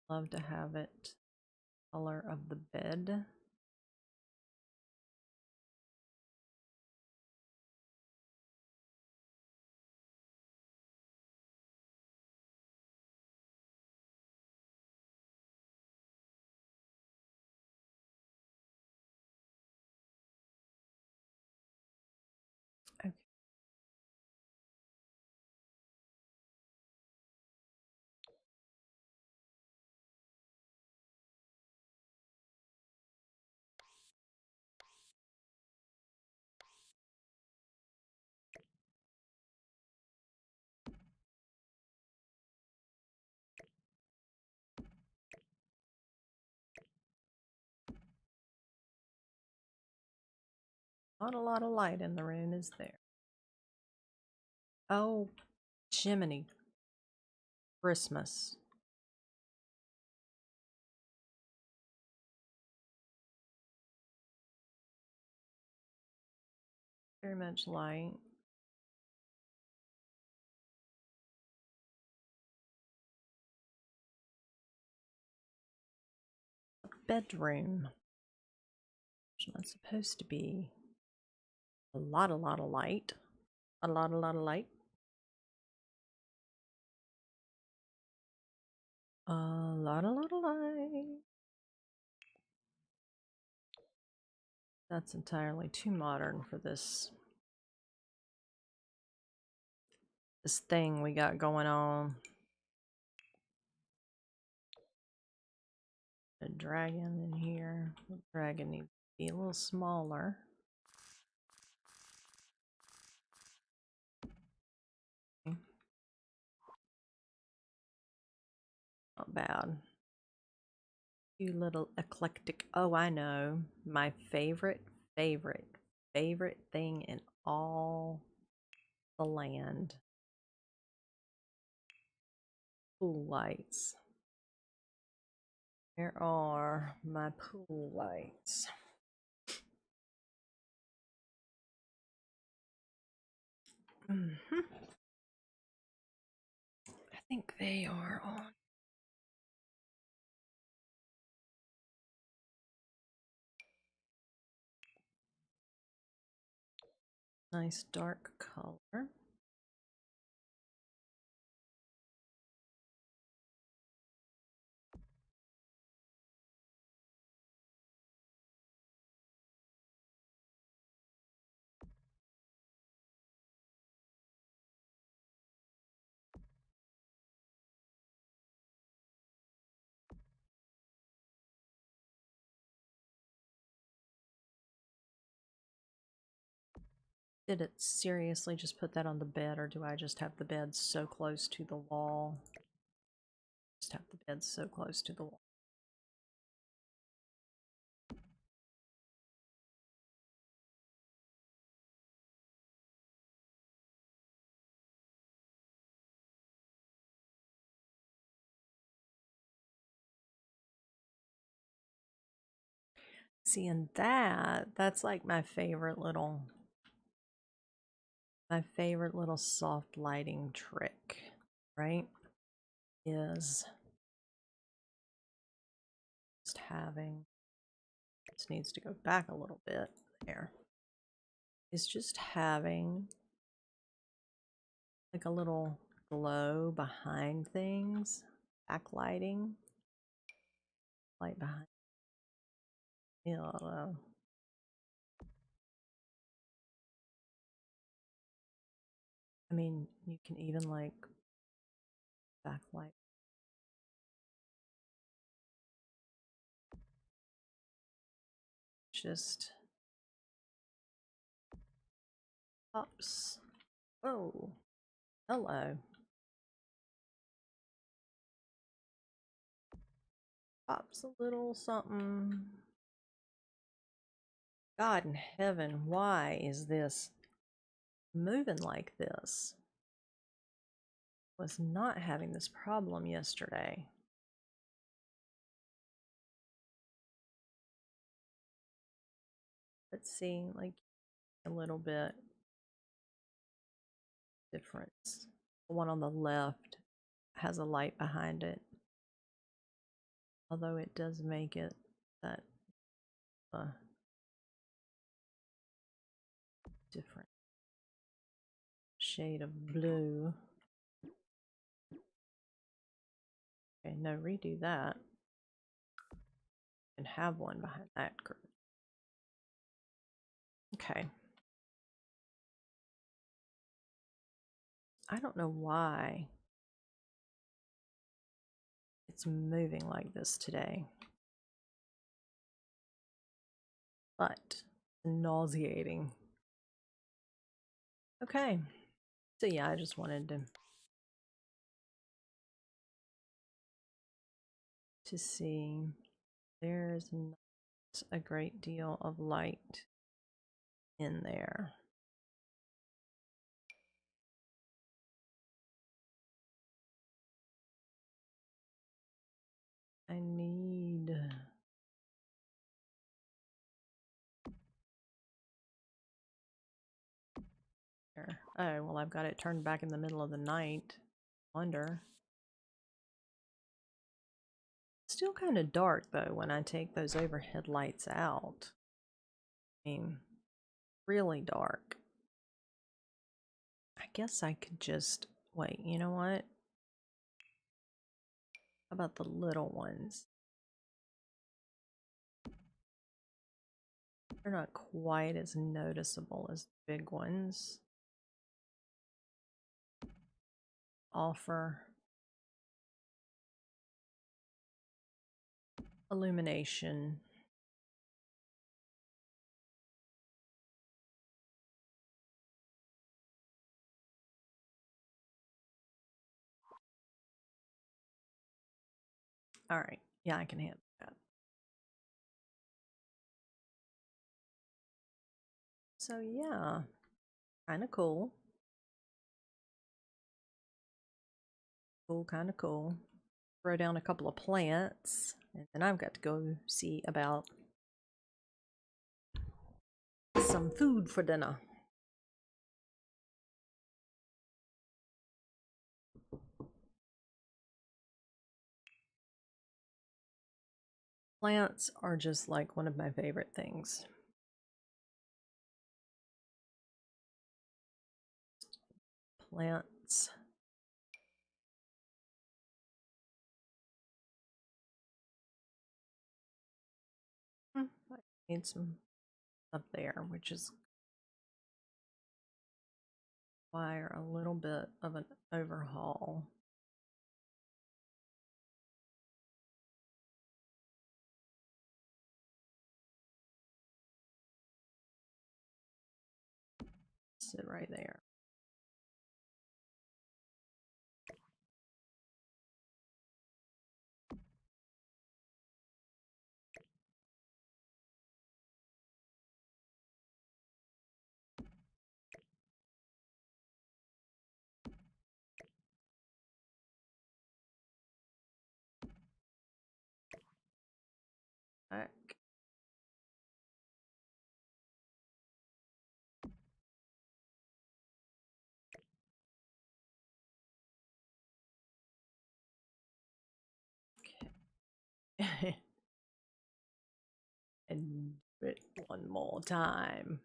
love to have it color of the bed. Okay. Not a lot of light in the room, is there? Oh, Jiminy. Christmas. Very much light. Bedroom. It's not supposed to be a lot of light. A lot of light. A lot of light. That's entirely too modern for this thing we got going on. A dragon in here. The dragon needs be a little smaller. Not bad. You little eclectic. Oh, I know. My favorite thing in all the land. Pool lights. Where are my pool lights? I think they are on. Nice dark color. Did it seriously just put that on the bed, or do I just have the bed so close to the wall? Just have the bed so close to the wall. See, and that's like my favorite little soft lighting trick, right? Is just having, this needs to go back a little bit there. Is just having like a little glow behind things, backlighting, light behind. Yeah, I mean, you can even like backlight. Just pops. Oh, hello. Pops a little something. God in heaven, why is this moving like this? Was not having this problem yesterday. Let's see, like a little bit difference. The one on the left has a light behind it, although it does make it that different shade of blue. Okay, no, redo that and have one behind that group. Okay. I don't know why it's moving like this today, but nauseating. Okay, so yeah, I just wanted to see. There's not a great deal of light in there. I need there. Oh, well, I've got it turned back in the middle of the night. Wonder. Still kind of dark though when I take those overhead lights out. I mean, really dark. I guess I could just wait. You know what? How about the little ones? They're not quite as noticeable as the big ones. Offer illumination. All right. Yeah, I can handle that. So yeah, kind of cool. Cool, kind of cool. Throw down a couple of plants, and then I've got to go see about some food for dinner. Plants are just like one of my favorite things. Plants. I need some up there, which is require a little bit of an overhaul. Sit right there. Back. Okay. And do it one more time.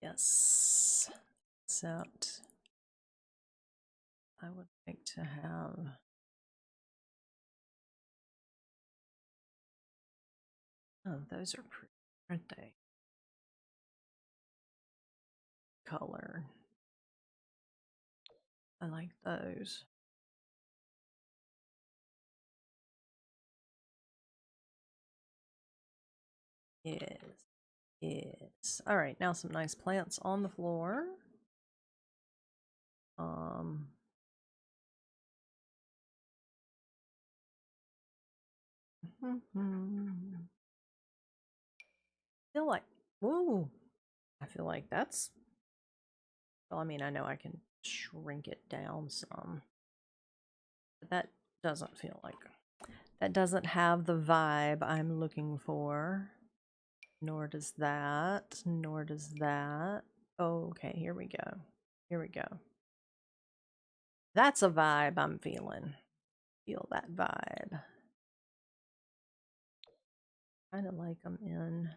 Yes. Except I would like to have oh, those are pretty, aren't they? Color. I like those. Yes. Yes. All right, now some nice plants on the floor. Um feel like whoa. I feel like that's well, I mean, I know I can shrink it down some. But that doesn't feel like that doesn't have the vibe I'm looking for. Nor does that. Nor does that. Okay, here we go. Here we go. That's a vibe I'm feeling. Feel that vibe. Kind of like them in.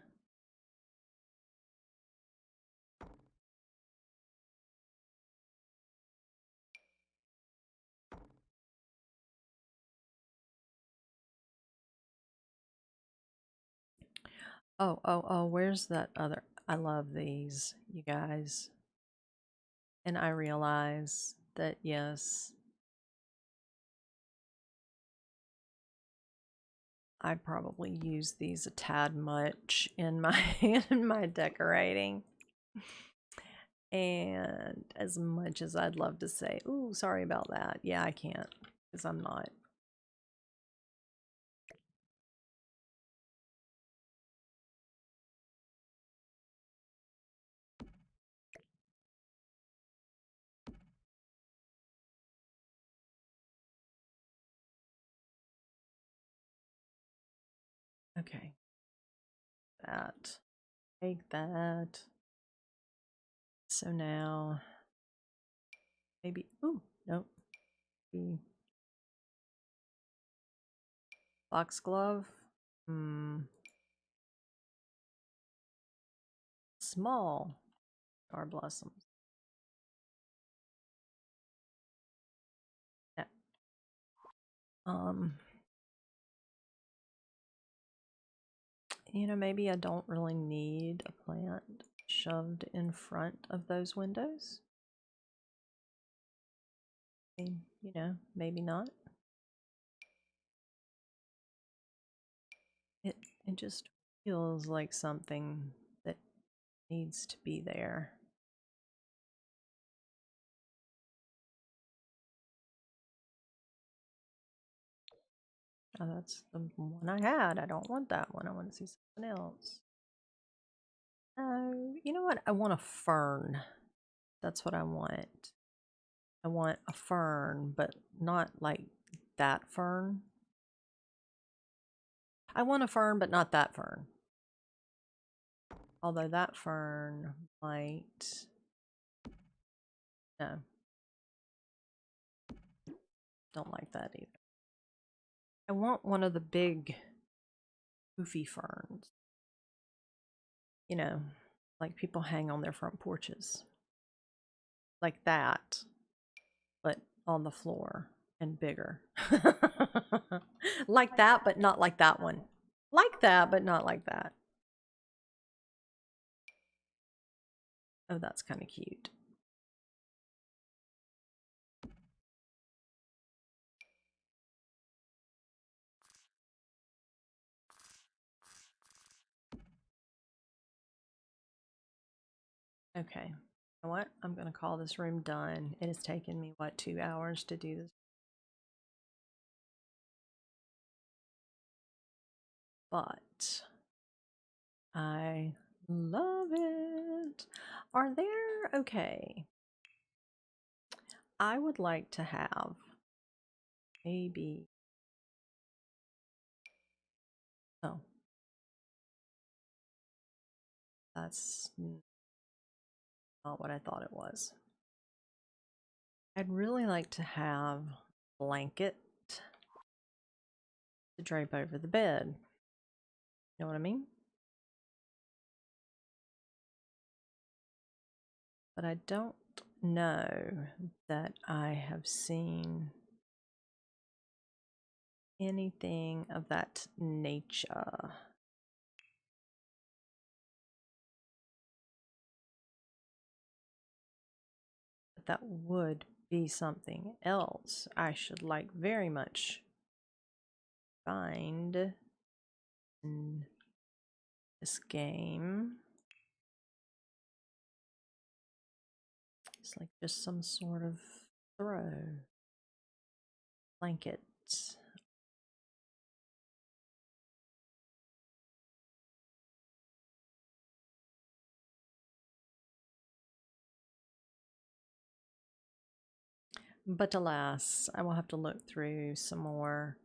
Oh, where's that other? I love these, you guys. And I realize that, yes, I probably use these a tad much in my in my decorating. And as much as I'd love to say, "Ooh, sorry about that." Yeah, I can't because I'm not. Okay. That. Take that. So now maybe ooh, nope. The foxglove. Hmm. Small star blossoms. Yeah. Um, maybe I don't really need a plant shoved in front of those windows. You know, maybe not. It just feels like something that needs to be there. Oh, that's the one I had. I don't want that one. I want to see something else. You know what? I want a fern. That's what I want. I want a fern, but not like that fern. I want a fern, but not that fern. Although that fern might... No. Don't like that either. I want one of the big poofy ferns. You know, like people hang on their front porches. Like that, but on the floor and bigger. Like that, but not like that one. Like that, but not like that. Oh, that's kind of cute. Okay. You know what? I'm going to call this room done. It has taken me, what, 2 hours to do this? But I love it. Are there... Okay. I would like to have maybe... Oh. That's not what I thought it was. I'd really like to have a blanket to drape over the bed. You know what I mean? But I don't know that I have seen anything of that nature. But that would be something else I should like very much find in this game. It's like just some sort of throw blanket. But alas, I will have to look through some more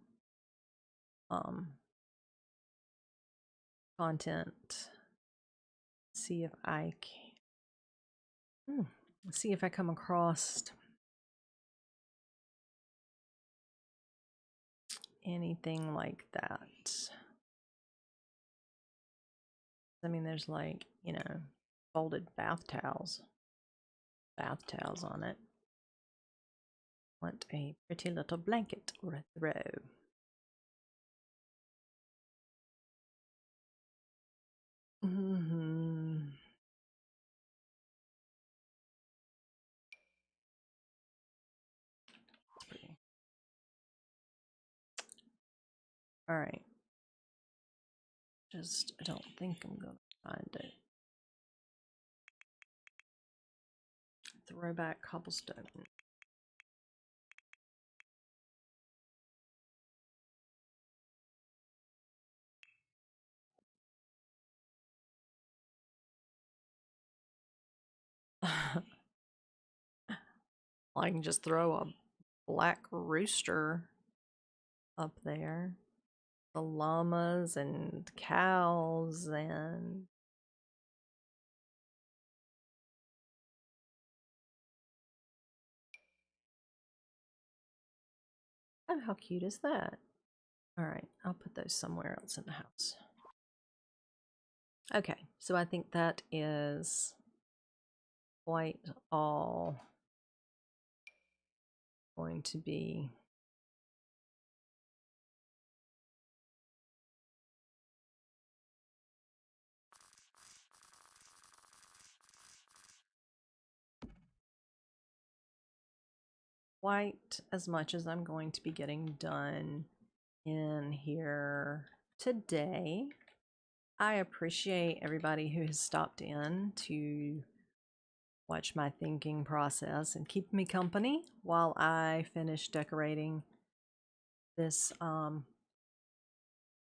content, see if I can, see if I come across anything like that. I mean, there's like, you know, folded bath towels on it. Want a pretty little blanket or a throw. All right. Just, I don't think I'm gonna find it. Throwback cobblestone. I can just throw a black rooster up there. The llamas and cows and... Oh, how cute is that? All right, I'll put those somewhere else in the house. Okay, so I think that is quite all going to be quite as much as I'm going to be getting done in here today. I appreciate everybody who has stopped in to watch my thinking process and keep me company while I finish decorating this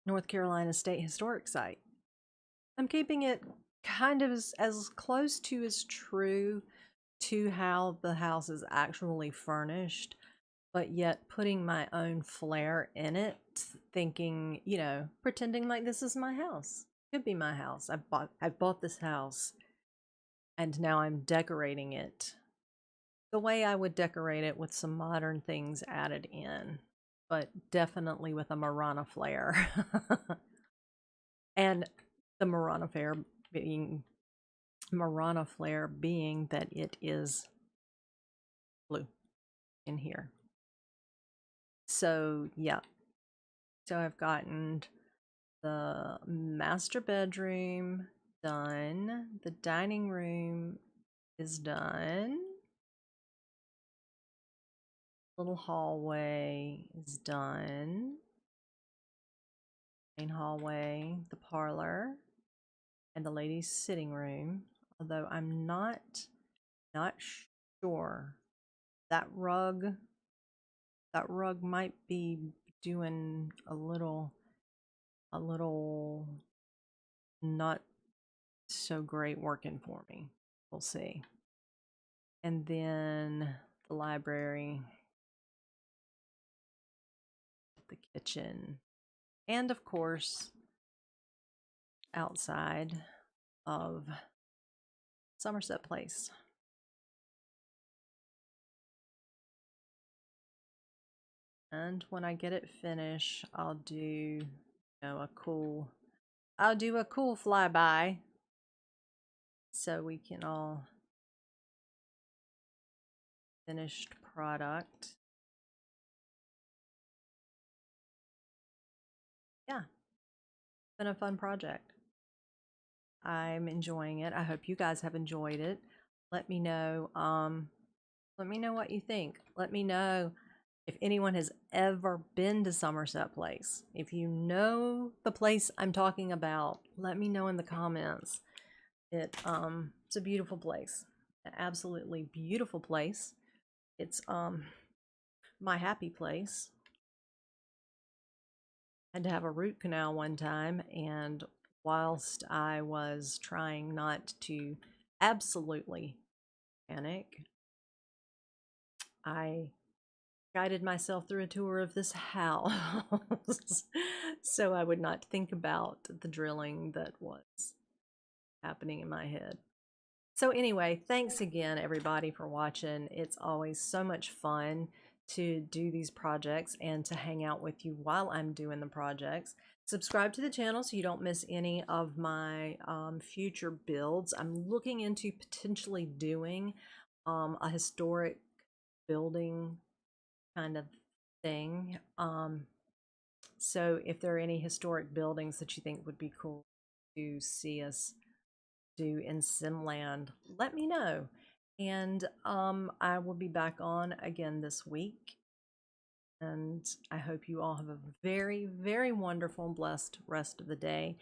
North Carolina State Historic Site. I'm keeping it kind of as close to as true to how the house is actually furnished, but yet putting my own flair in it, thinking, you know, pretending like this is my house. Could be my house. I've bought this house and now I'm decorating it the way I would decorate it with some modern things added in, but definitely with a Marana flair. And the Marana flair being that it is blue in here. So yeah. So I've gotten the master bedroom done. The dining room is done. Little hallway is done. Main hallway, the parlor, and the ladies' sitting room. Although I'm not sure. That rug might be doing a little not so great working for me. We'll see. And then the library, the kitchen, and of course outside of Somerset Place. And when I get it finished, I'll do a cool flyby so we can all finished product. Yeah, been a fun project. I'm enjoying it. I hope you guys have enjoyed it. Let me know what you think. Let me know if anyone has ever been to Somerset Place. If you know the place I'm talking about, let me know in the comments. It's a beautiful place. An absolutely beautiful place. It's my happy place. I had to have a root canal one time, and whilst I was trying not to absolutely panic, I guided myself through a tour of this house so I would not think about the drilling that was happening in my head. So anyway, thanks again everybody for watching. It's always so much fun to do these projects and to hang out with you while I'm doing the projects. Subscribe to the channel so you don't miss any of my future builds. I'm looking into potentially doing a historic building kind of thing. So if there are any historic buildings that you think would be cool to see us do in Simland, let me know. And I will be back on again this week. And I hope you all have a very, very wonderful and blessed rest of the day.